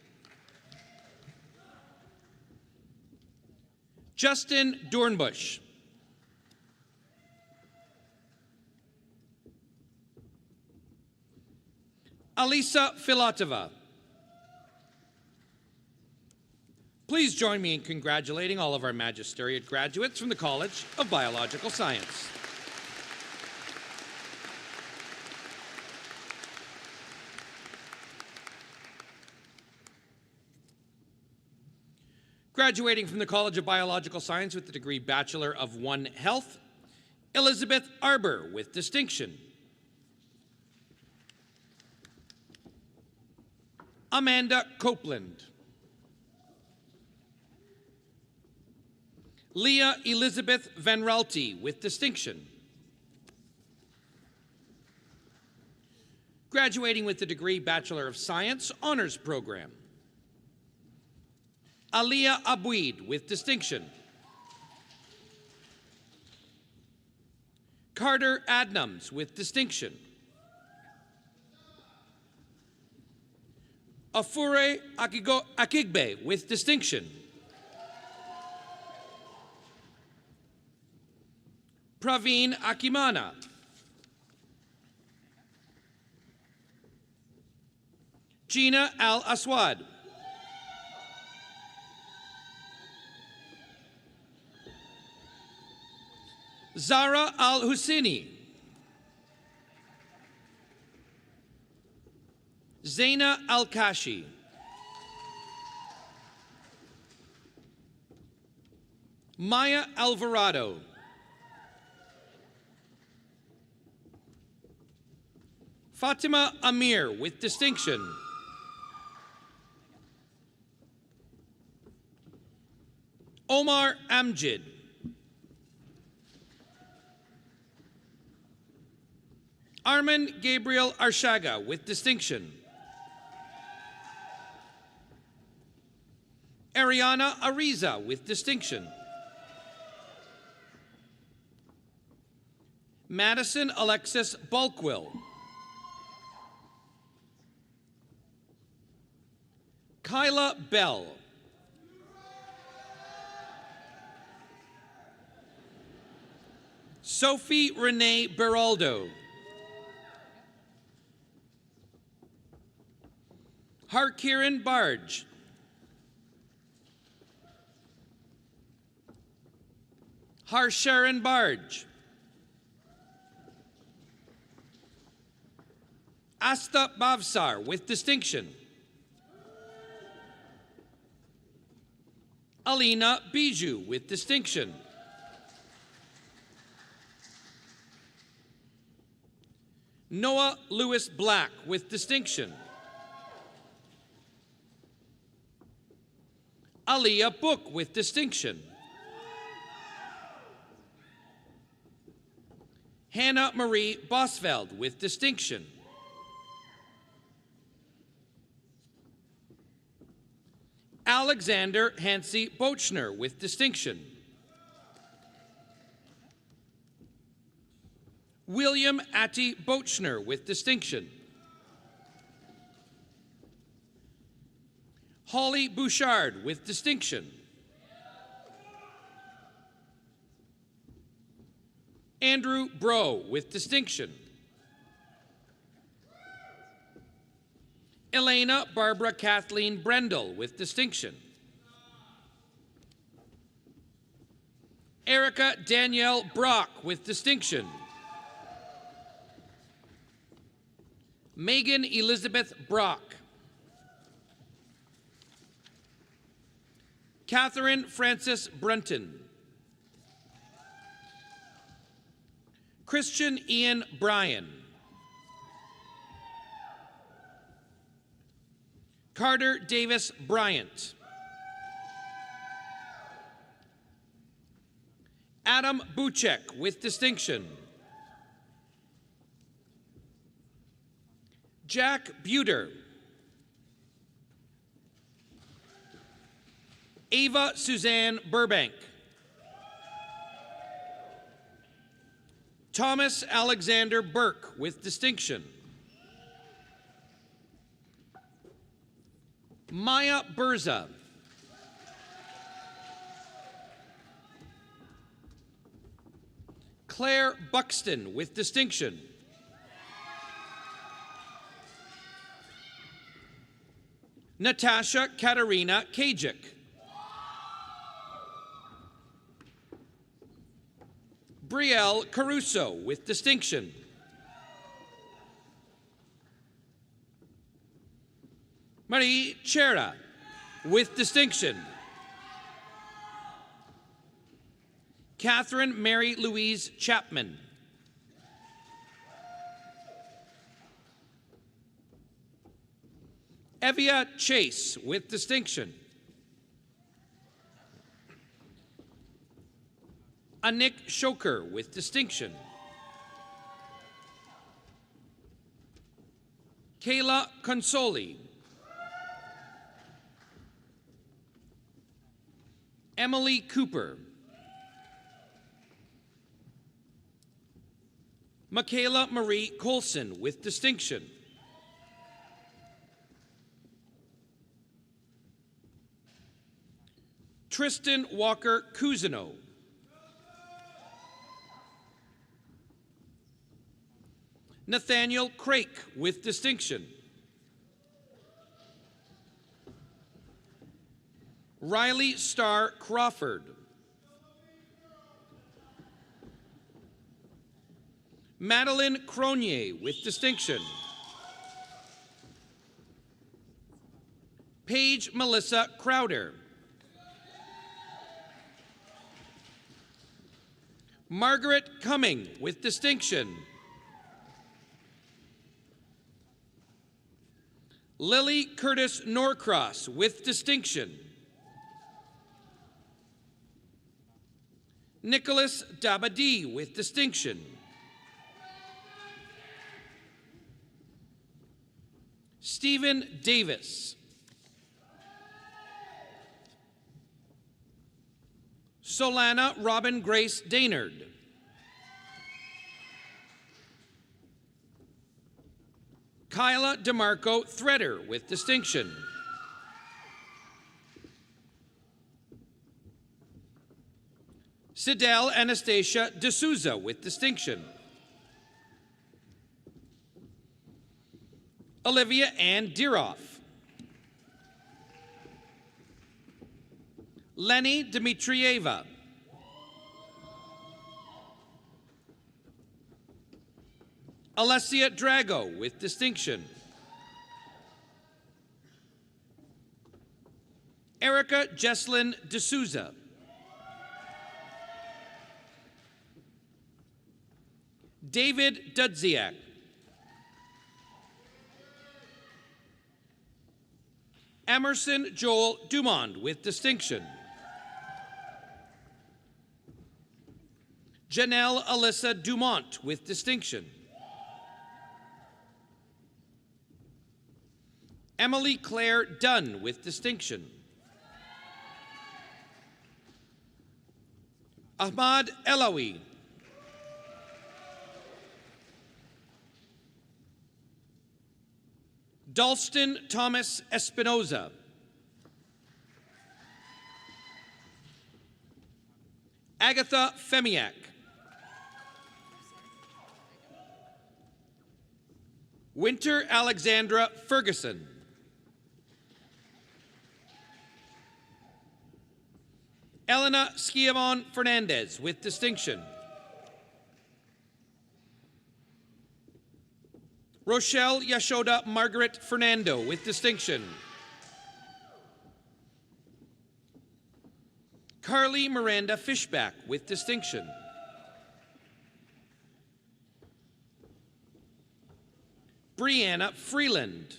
Justin Dornbush. Alisa Filatova. Please join me in congratulating all of our magisteriate graduates from the College of Biological Science. Graduating from the College of Biological Science with the degree Bachelor of One Health, Elizabeth Arbor with distinction. Amanda Copeland. Leah Elizabeth Van Raalte with distinction. Graduating with the degree Bachelor of Science Honors Program, Aliyah Abouid with distinction. Carter Adnams with distinction. Afure Akigbe with distinction. Praveen Akimana. Gina Al Aswad. Zara Al Husseini. Zaina Al Kashi. Maya Alvarado. Fatima Amir with distinction. Omar Amjid. Armin Gabriel Arshaga with distinction. Ariana Ariza with distinction. Madison Alexis Bulkwill. Kyla Bell. Sophie Renee Beraldo. Harkiran Barge. Harsharan Barge. Asta Bavsar with distinction. Alina Bijou with distinction. Noah Lewis Black with distinction. Aliyah Book with distinction. Hannah Marie Bosveld with distinction. Alexander Hansi Bochner with distinction. William Atty Bochner with distinction. Holly Bouchard with distinction. Andrew Bro with distinction. Elena Barbara Kathleen Brendel with distinction. Erica Danielle Brock with distinction. Megan Elizabeth Brock. Catherine Frances Brunton. Christian Ian Bryan. Carter Davis Bryant. Adam Buchek with distinction. Jack Buter. Ava Suzanne Burbank. Thomas Alexander Burke with distinction. Maya Berza. Claire Buxton with distinction. Natasha Katerina Kajik. Brielle Caruso with distinction. Marie Chera with distinction. Catherine Mary Louise Chapman. Evia Chase with distinction. Anik Shoker with distinction. Kayla Consoli. Emily Cooper. Michaela Marie Colson with distinction. Tristan Walker Cousineau. Nathaniel Crake with distinction. Riley Starr Crawford. Madeline Cronier with distinction. Paige Melissa Crowder. Margaret Cumming with distinction. Lily Curtis Norcross with distinction. Nicholas Dabadi with distinction. Stephen Davis. Solana Robin Grace Daynard. Kyla DeMarco Threader with distinction. Sidel Anastasia D'Souza with distinction. Olivia Ann Diroff. Lenny Dmitrieva. Alessia Drago with distinction. Erica Jesslyn D'Souza. David Dudziak. Emerson Joel Dumond with distinction. Janelle Alyssa Dumont with distinction. Emily Claire Dunn with distinction. Ahmad Elawi. Dalston Thomas Espinoza. Agatha Femiak. Winter Alexandra Ferguson. Elena Schiavon Fernandez with distinction. Rochelle Yashoda Margaret Fernando with distinction. Carly Miranda Fishback with distinction. Brianna Freeland.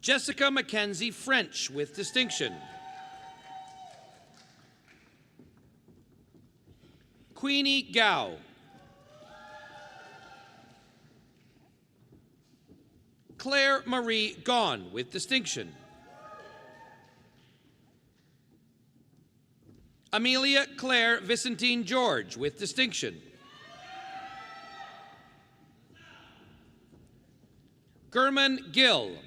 Jessica Mackenzie French with distinction. Queenie Gao. Claire Marie Gaughan with distinction. Amelia Claire Vicentine George with distinction. Gurman Gill.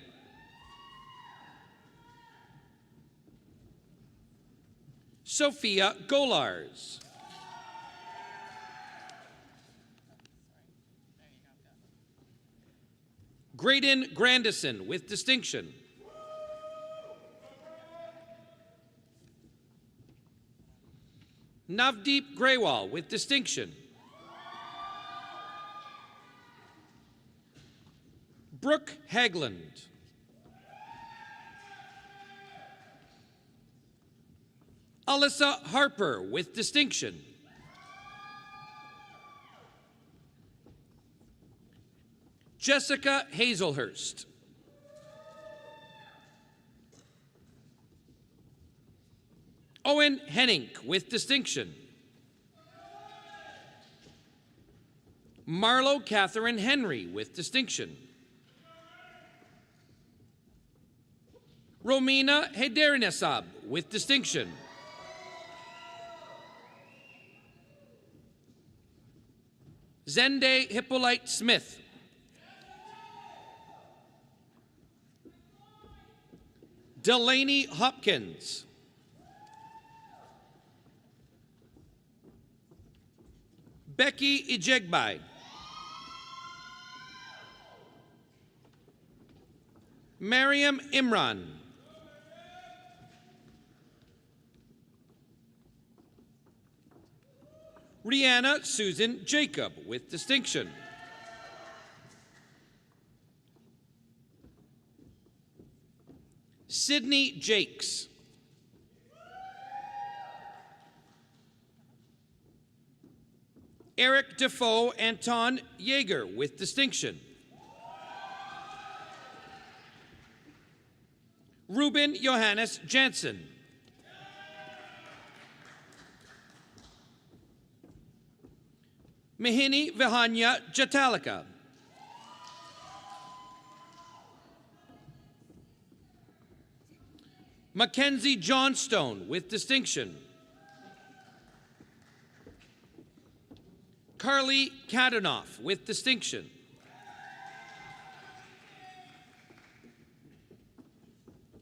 Sophia Golars. Graydon Grandison with distinction. Navdeep Grewal with distinction. Brooke Hagland. Alyssa Harper with distinction. Jessica Hazelhurst. Owen Henning with distinction. Marlo Catherine Henry with distinction. Romina Hederinasab with distinction. Zende Hippolyte Smith. Delaney Hopkins. Becky Ijegbai. Mariam Imran. Rihanna Susan Jacob with distinction. Sydney Jakes. Eric Defoe Anton Yeager with distinction. Ruben Johannes Jansen. Mihini Vihanya Jatalika. Mackenzie Johnstone with distinction. Carly Kadanoff with distinction.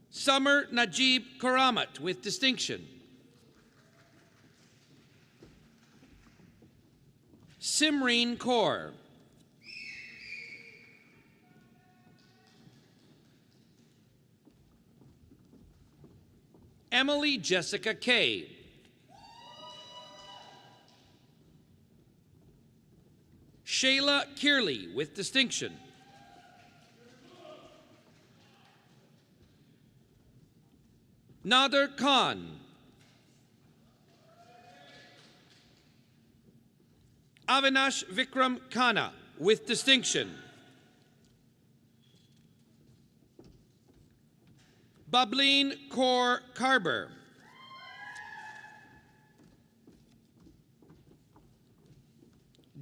Summer Najib Karamat with distinction. Simreen Kaur. Emily Jessica Kay. Shayla Kearley with distinction. Nader Khan. Avinash Vikram Khanna with distinction. Bableen Kaur Carber.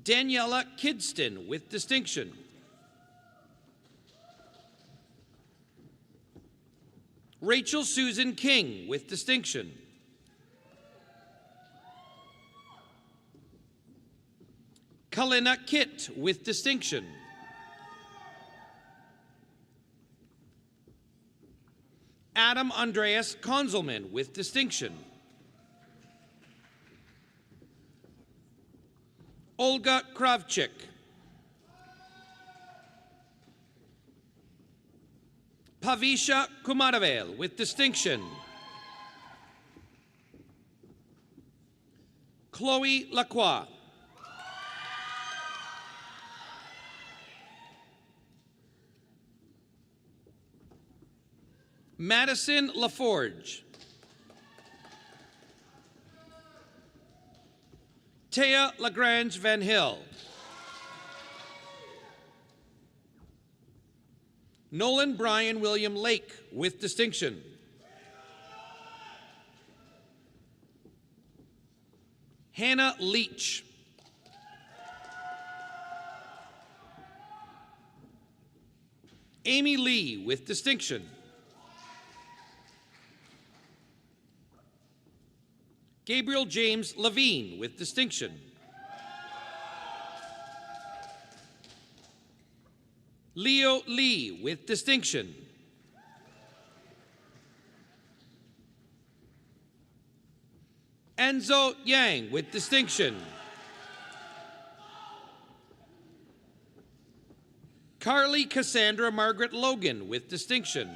Daniela Kidston with distinction. Rachel Susan King with distinction. Kalina Kitt with distinction. Adam Andreas Konzelman with distinction. Olga Kravchik. Pavisha Kumaravel with distinction. Chloe Lacroix. Madison LaForge. Taya Lagrange Van Hill. Nolan Brian William Lake with distinction. Hannah Leach. Amy Lee with distinction. Gabriel James Levine with distinction. Leo Lee with distinction. Enzo Yang with distinction. Carly Cassandra Margaret Logan with distinction.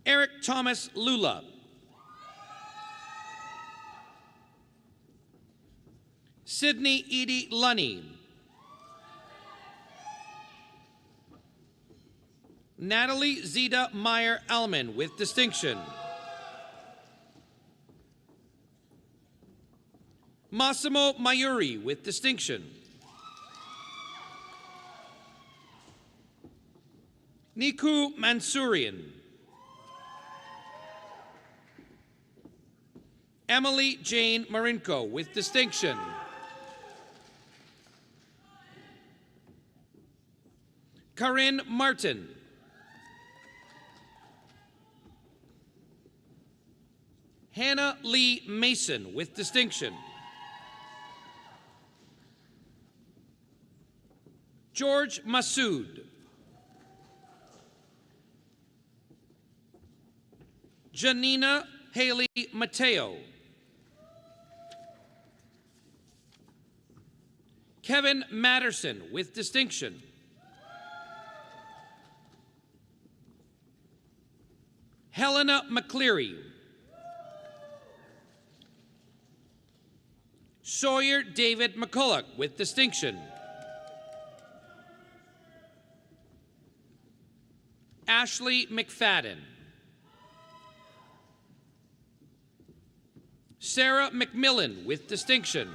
Eric Thomas Lula. Sydney Edie Lunny. Natalie Zita Meyer Alman with distinction. Massimo Mayuri with distinction. Niku Mansourian. Emily Jane Marinko with distinction. Corinne Martin. Hannah Lee Mason with distinction. George Massoud. Janina Haley Mateo. Kevin Matterson with distinction. Helena McCleary. Sawyer David McCulloch with distinction. Ashley McFadden. Sarah McMillan with distinction.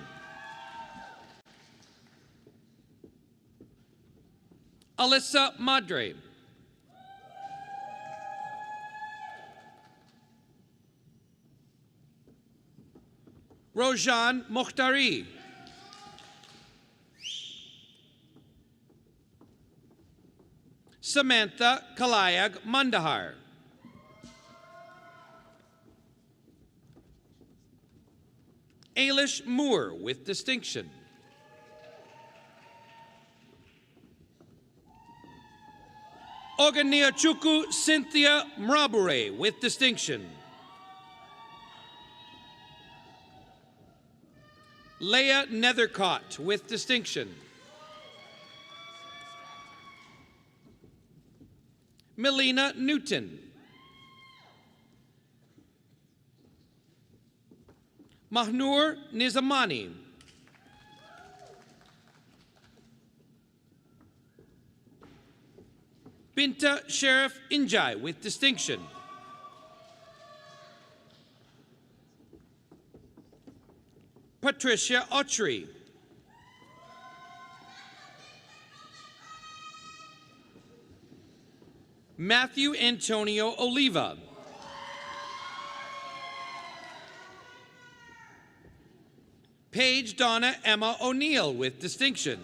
Alyssa Madre. Rojan Mokhtari. Samantha Kalayag Mandahar. Ailish Moore with distinction. Oganiachuku Cynthia Mrabure with distinction. Leah Nethercott with distinction. Melina Newton. Mahnur Nizamani. Binta Sheriff Injai with distinction. Patricia Autry. Matthew Antonio Oliva. Paige Donna Emma O'Neill with distinction.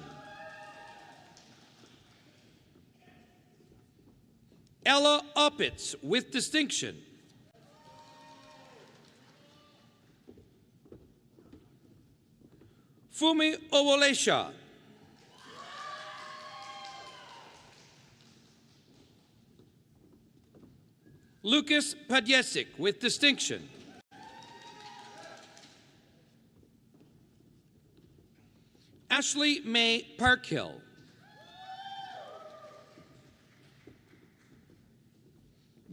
Ella Uppitz with distinction. Fumi Owolesha. Lucas Padjesic with distinction. Ashley May Parkhill.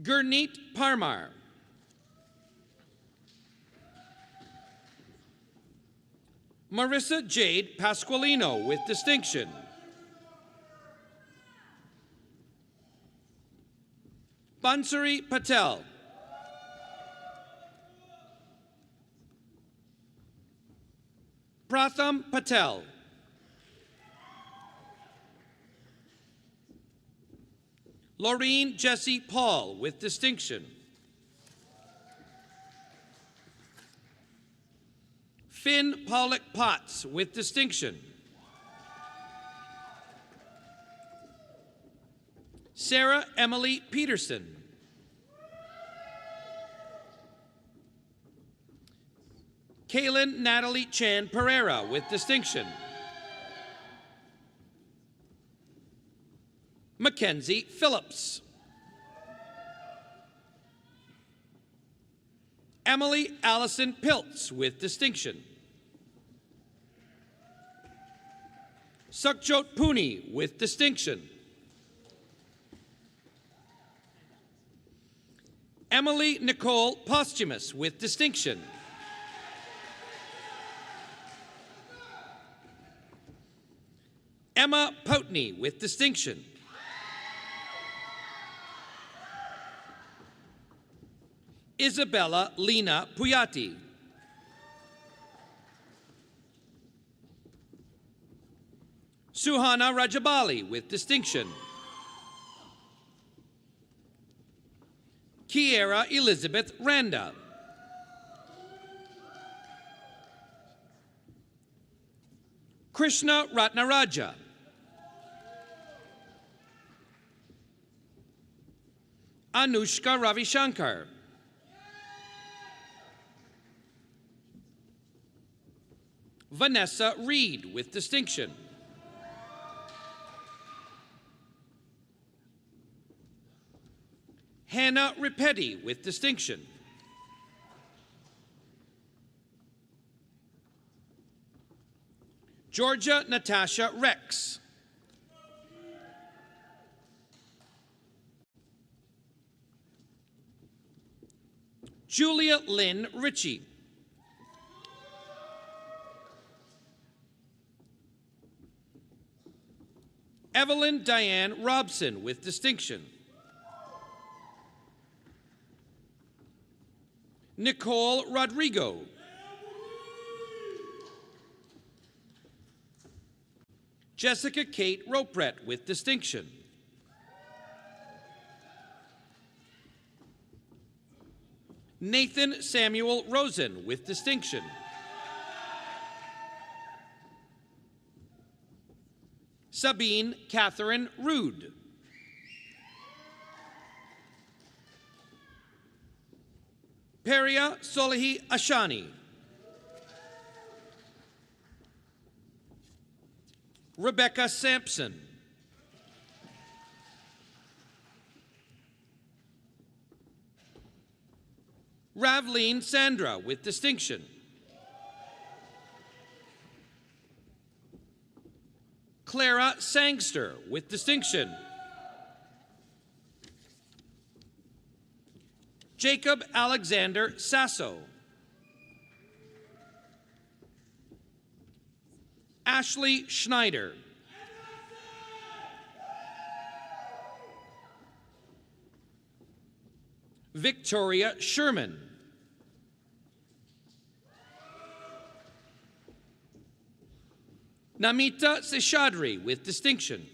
Gurneet Parmar. Marissa Jade Pasqualino with distinction. Bansuri Patel. Pratham Patel. Laureen Jesse Paul with distinction. Finn Pollock Potts with distinction. Sarah Emily Peterson. Kaylin Natalie Chan Pereira with distinction. Mackenzie Phillips. Emily Allison Piltz with distinction. Sukjot Puni with distinction. Emily Nicole Posthumus with distinction. Emma Poutney with distinction. Isabella Lena Puyati. Suhana Rajabali with distinction. Kiera Elizabeth Randa. Krishna Ratnaraja. Anushka Ravishankar. Vanessa Reed with distinction. Hannah Ripetti with distinction. Georgia Natasha Rex. Julia Lynn Ritchie. Evelyn Diane Robson with distinction. Nicole Rodrigo. Jessica Kate Ropret with distinction. Nathan Samuel Rosen with distinction. Sabine Catherine Rude. Peria Solihi Ashani. Rebecca Sampson. Ravleen Sandra with distinction. Clara Sangster with distinction. Jacob Alexander Sasso. Ashley Schneider. Victoria Sherman. Namita Seshadri with distinction.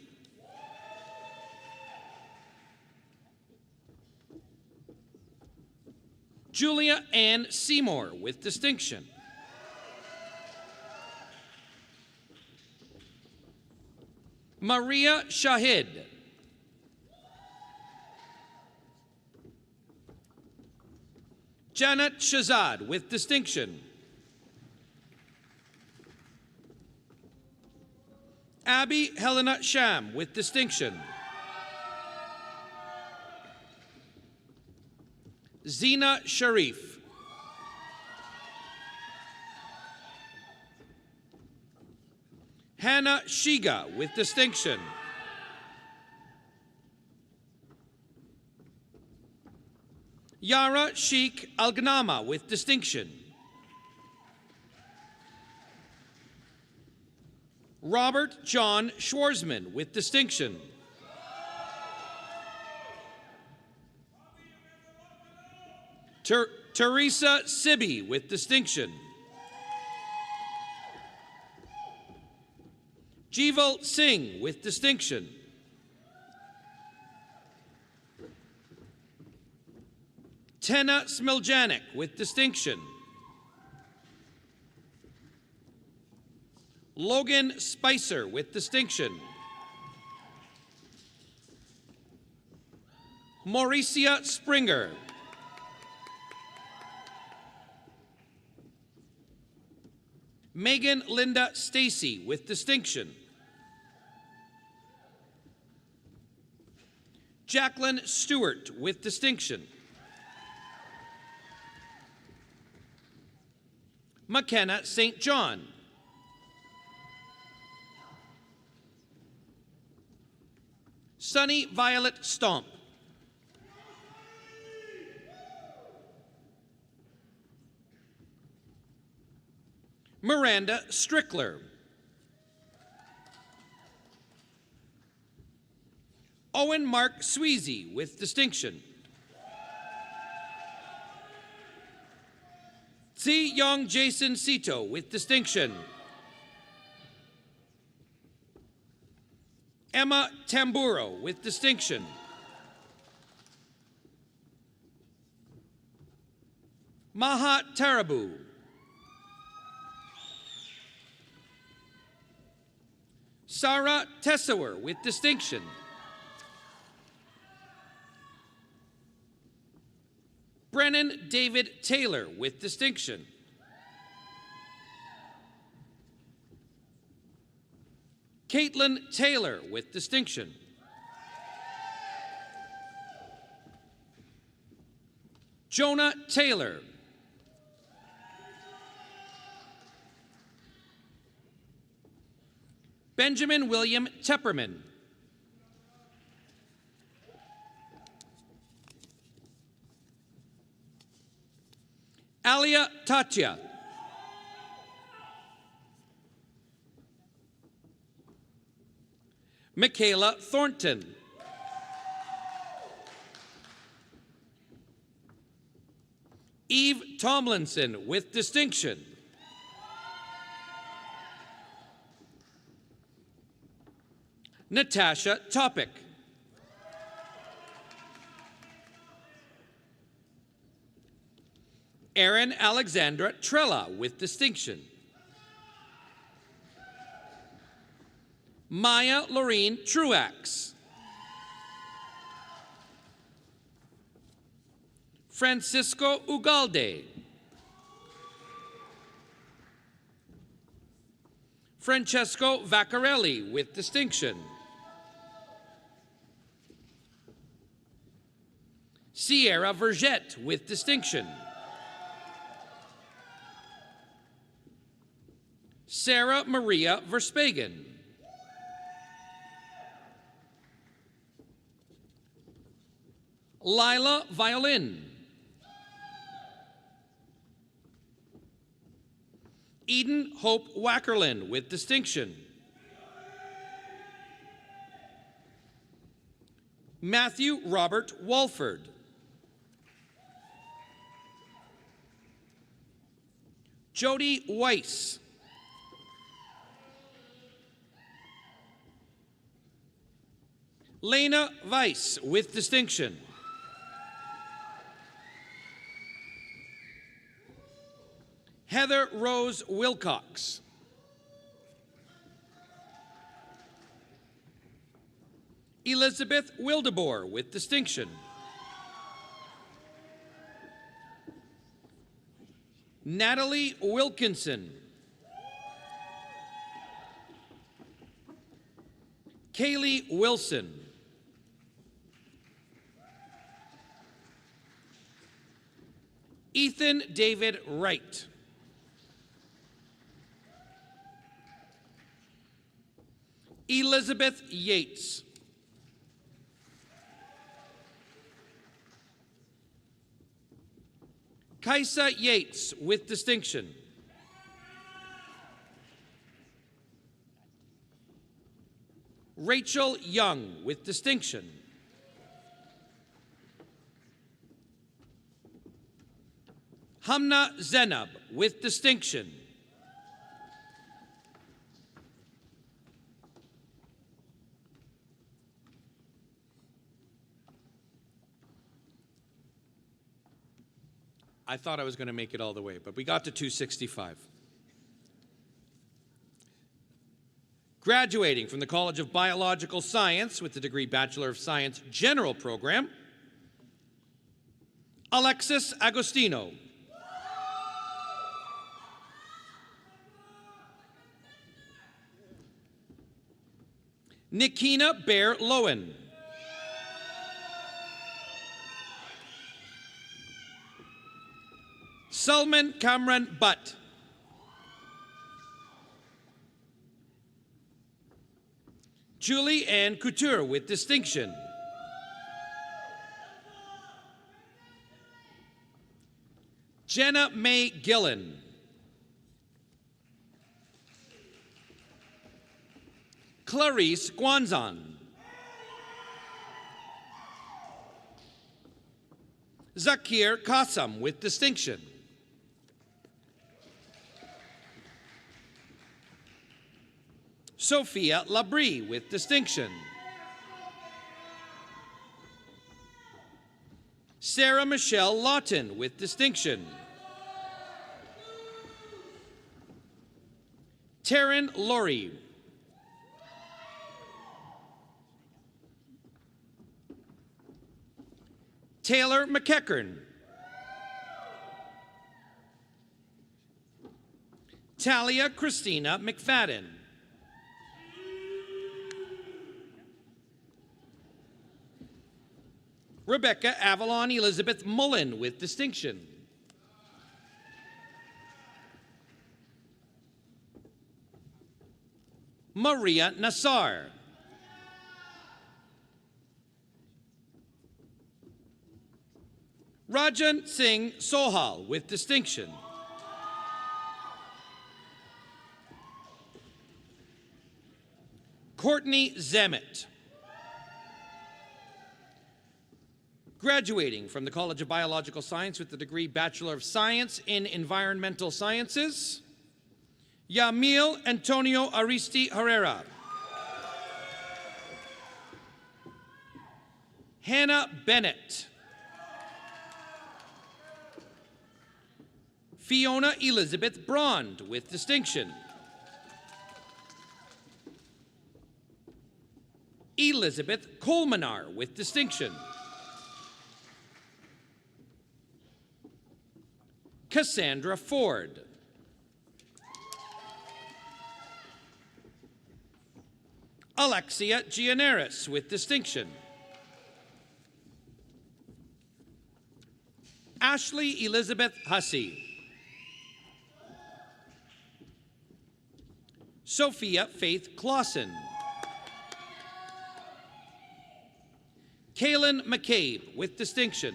Julia Ann Seymour with distinction. Maria Shahid. Janet Shazad with distinction. Abby Helena Sham with distinction. Zina Sharif. Hannah Shiga with distinction. Yara Sheikh Algnama with distinction. Robert John Schwarzman with distinction. Teresa Sibby with distinction. Jeeval Singh with distinction. Tena Smiljanek with distinction. Logan Spicer with distinction. Mauricia Springer. Megan Linda Stacy with distinction. Jacqueline Stewart with distinction. McKenna St. John. Sunny Violet Stomp. Miranda Strickler. Owen Mark Sweezy with distinction. Tsi Young Jason Sito with distinction. Emma Tamburo with distinction. Maha Tarabu. Sarah Tessauer with distinction. Brennan David Taylor with distinction. Caitlin Taylor with distinction. Jonah Taylor. Benjamin William Tepperman. Alia Tatya. Michaela Thornton. Eve Tomlinson with distinction. Natasha Topic. Erin Alexandra Trella with distinction. Maya Lorene Truax. Francisco Ugalde. Francesco Vaccarelli with distinction. Sierra Vergette with distinction. Sarah Maria Verspagen. Lila Violin. Eden Hope Wackerlin with distinction. Matthew Robert Walford. Jody Weiss. Lena Weiss with distinction. Heather Rose Wilcox. Elizabeth Wildeboer with distinction. Natalie Wilkinson. Kaylee Wilson. Ethan David Wright. Elizabeth Yates. Kaisa Yates with distinction. Rachel Young with distinction. Hamna Zenab with distinction. I thought I was going to make it all the way, but we got to 265. Graduating from the College of Biological Science with the degree Bachelor of Science General Program, Alexis Agostino. Nikina Bear Lowen. Salman Kamran Butt. Julie Ann Couture with distinction. Jenna May Gillen. Clarice Guanzon. Zakir Qassam with distinction. Sophia Labrie with distinction. Sarah Michelle Lawton with distinction. Taryn Laurie. Taylor McEachern. Talia Christina McFadden. Rebecca Avalon Elizabeth Mullen with distinction. Maria Nassar. Rajan Singh Sohal with distinction. Courtney Zamet. Graduating from the College of Biological Science with the degree Bachelor of Science in Environmental Sciences, Yamil Antonio Aristi Herrera. Hannah Bennett. Fiona Elizabeth Brond with distinction. Elizabeth Colmenar with distinction. Cassandra Ford. Alexia Gianaris with distinction. Ashley Elizabeth Hussey. Sophia Faith Clausen. Kaylin McCabe with distinction.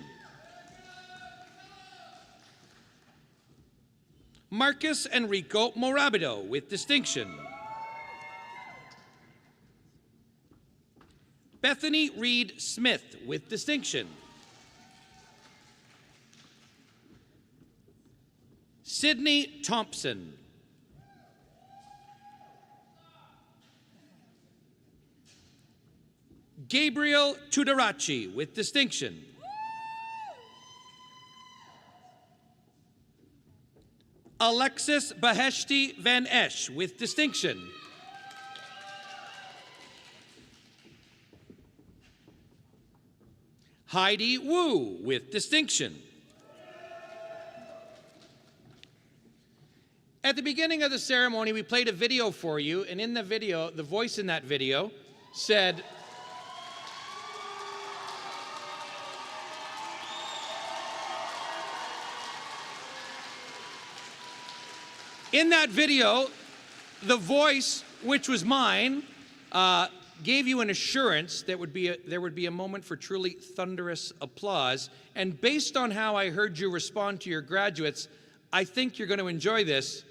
Marcus Enrico Morabido with distinction. Bethany Reed Smith with distinction. Sydney Thompson. Gabriel Tudoraci with distinction. Alexis Beheshti Van Esch with distinction. Heidi Wu with distinction. At the beginning of the ceremony, we played a video for you, and in the video, the voice in that video said, in that video, the voice, which was mine, gave you an assurance that there would be a moment for truly thunderous applause. And based on how I heard you respond to your graduates, I think you're going to enjoy this.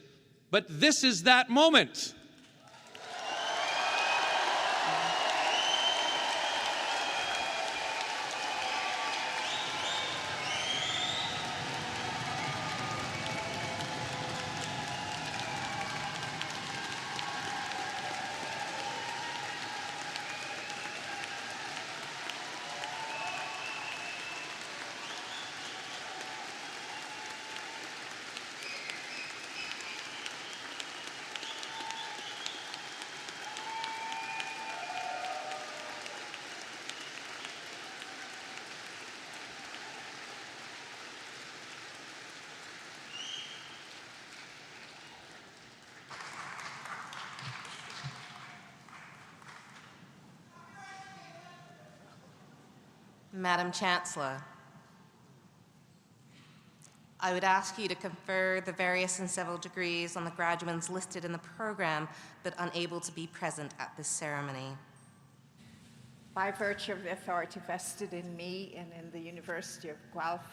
But this is that moment. Madam Chancellor, I would ask you to confer the various and several degrees on the graduates listed in the program but unable to be present at this ceremony. By virtue of the authority vested in me and in the University of Guelph,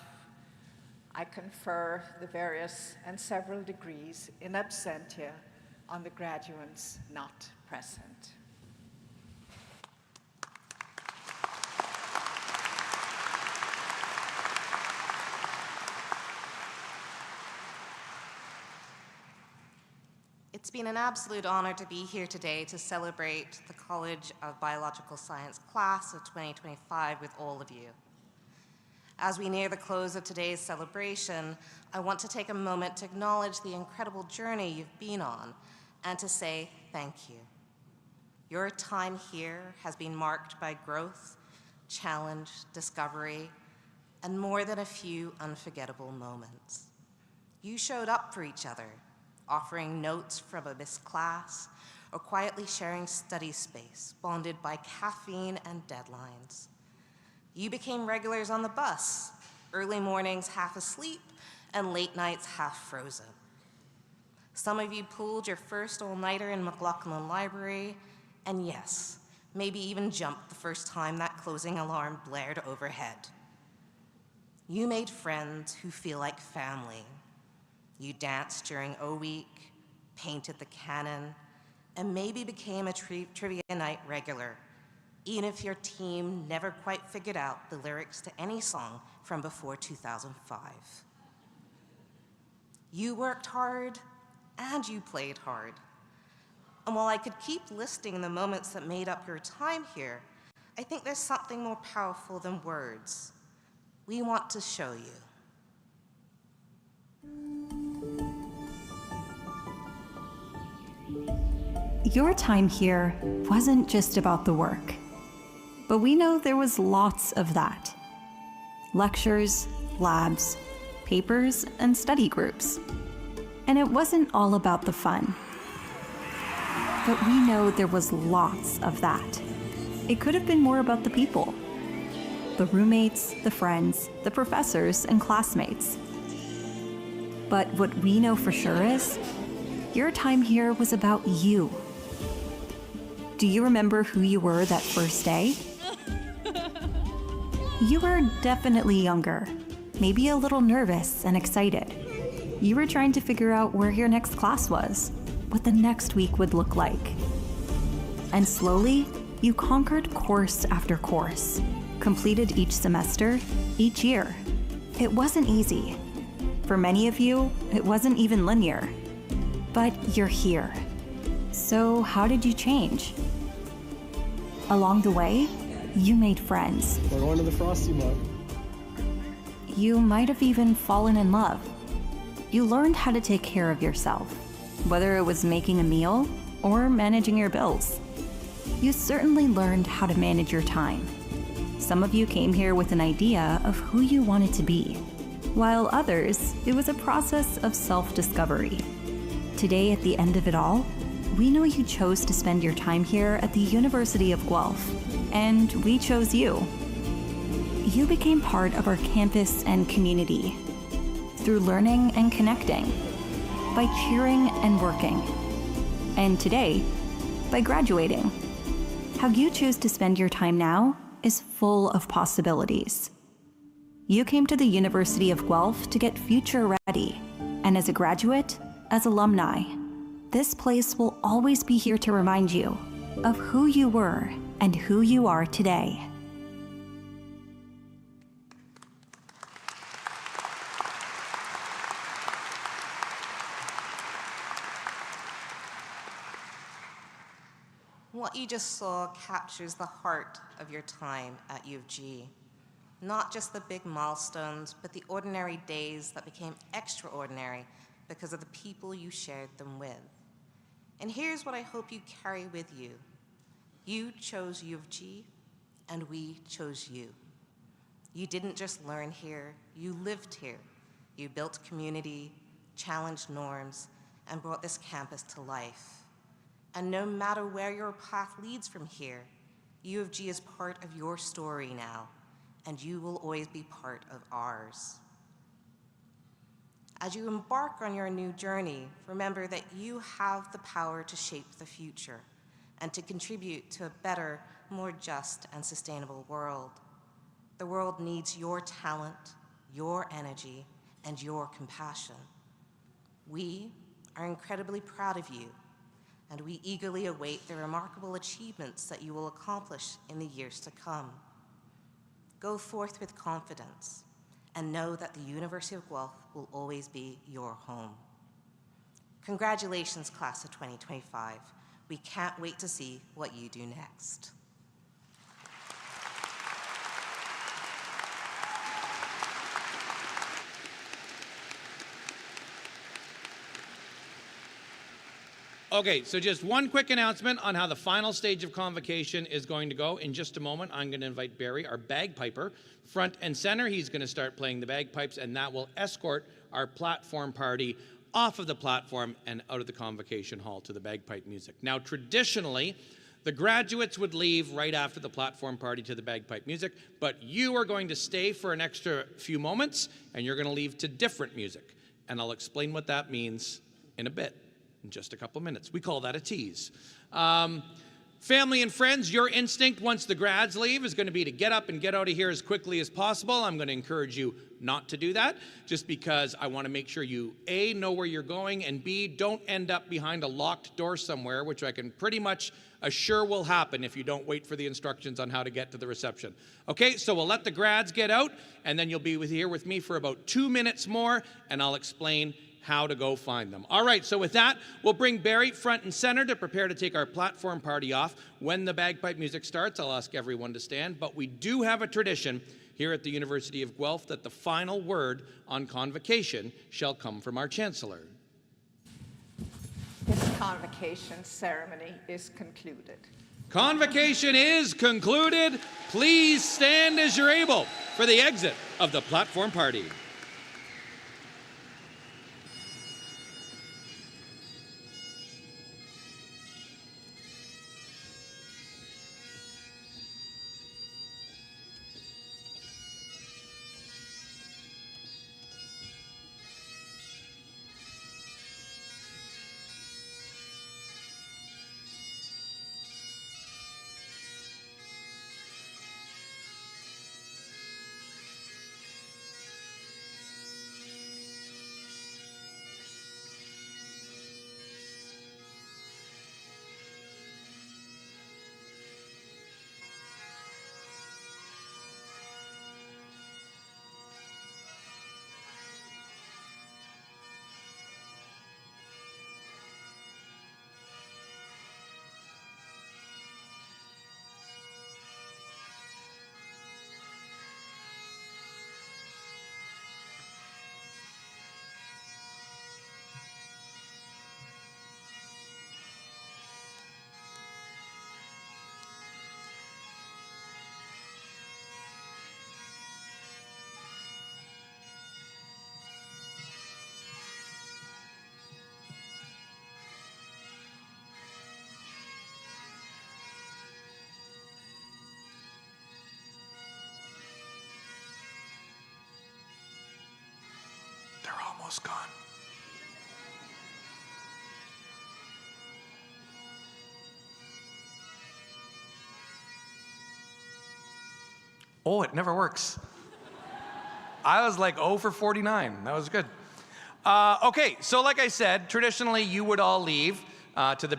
I confer the various and several degrees in absentia on the graduates not present. It's been an absolute honor to be here today to celebrate the College of Biological Science class of 2025 with all of you. As we near the close of today's celebration, I want to take a moment to acknowledge the incredible journey you've been on and to say thank you. Your time here has been marked by growth, challenge, discovery, and more than a few unforgettable moments. You showed up for each other, offering notes from a missed class, or quietly sharing study space, bonded by caffeine and deadlines. You became regulars on the bus, early mornings half asleep, and late nights half frozen. Some of you pulled your first all-nighter in McLaughlin Library, and yes, maybe even jumped the first time that closing alarm blared overhead. You made friends who feel like family. You danced during O Week, painted the canon, and maybe became a trivia night regular, even if your team never quite figured out the lyrics to any song from before 2005. You worked hard, and you played hard. And while I could keep listing the moments that made up your time here, I think there's something more powerful than words. We want to show you. Your time here wasn't just about the work, but we know there was lots of that. Lectures, labs, papers, and study groups. And it wasn't all about the fun. But we know there was lots of that. It could have been more about the people. The roommates, the friends, the professors, and classmates. But what we know for sure is, your time here was about you. Do you remember who you were that first day? You were definitely younger, maybe a little nervous and excited. You were trying to figure out where your next class was, what the next week would look like. And slowly, you conquered course after course, completed each semester, each year. It wasn't easy. For many of you, it wasn't even linear. But you're here. So how did you change? Along the way, you made friends. We're going to the Frosty Mug. You might have even fallen in love. You learned how to take care of yourself, whether it was making a meal or managing your bills. You certainly learned how to manage your time. Some of you came here with an idea of who you wanted to be, while others, it was a process of self-discovery. Today, at the end of it all, we know you chose to spend your time here at the University of Guelph, and we chose you. You became part of our campus and community through learning and connecting, by cheering and working, and today, by graduating. How you choose to spend your time now is full of possibilities. You came to the University of Guelph to get future ready, and as a graduate, as alumni, this place will always be here to remind you of who you were and who you are today. What you just saw captures the heart of your time at U of G. Not just the big milestones, but the ordinary days that became extraordinary because of the people you shared them with. And here's what I hope you carry with you. You chose U of G, and we chose you. You didn't just learn here, you lived here. You built community, challenged norms, and brought this campus to life. And no matter where your path leads from here, U of G is part of your story now, and you will always be part of ours. As you embark on your new journey, remember that you have the power to shape the future and to contribute to a better, more just and sustainable world. The world needs your talent, your energy, and your compassion. We are incredibly proud of you, and we eagerly await the remarkable achievements that you will accomplish in the years to come. Go forth with confidence, and know that the University of Guelph will always be your home. Congratulations, class of 2025. We can't wait to see what you do next. Okay, so just one quick announcement on how the final stage of convocation is going to go. In just a moment, I'm going to invite Barry, our bagpiper, front and center. He's going to start playing the bagpipes, and that will escort our platform party off of the platform and out of the convocation hall to the bagpipe music. Now, traditionally, the graduates would leave right after the platform party to the bagpipe music, but you are going to stay for an extra few moments, and you're going to leave to different music. And I'll explain what that means in a bit. In just a couple minutes. We call that a tease. Family and friends, your instinct once the grads leave is going to be to get up and get out of here as quickly as possible. I'm going to encourage you not to do that, just because I want to make sure you, A, know where you're going, and B, don't end up behind a locked door somewhere, which I can pretty much assure will happen if you don't wait for the instructions on how to get to the reception. Okay, so we'll let the grads get out, and then you'll be here with me for about 2 minutes more, and I'll explain how to go find them. All right, so with that, we'll bring Barry front and center to prepare to take our platform party off. When the bagpipe music starts, I'll ask everyone to stand, but we do have a tradition here at the University of Guelph that the final word on convocation shall come from our Chancellor. This convocation ceremony is concluded. Convocation is concluded. Please stand as you're able for the exit of the platform party. Almost gone. Oh, it never works. I was like 0 for 49. That was good. Okay, so like I said, traditionally you would all leave to the back.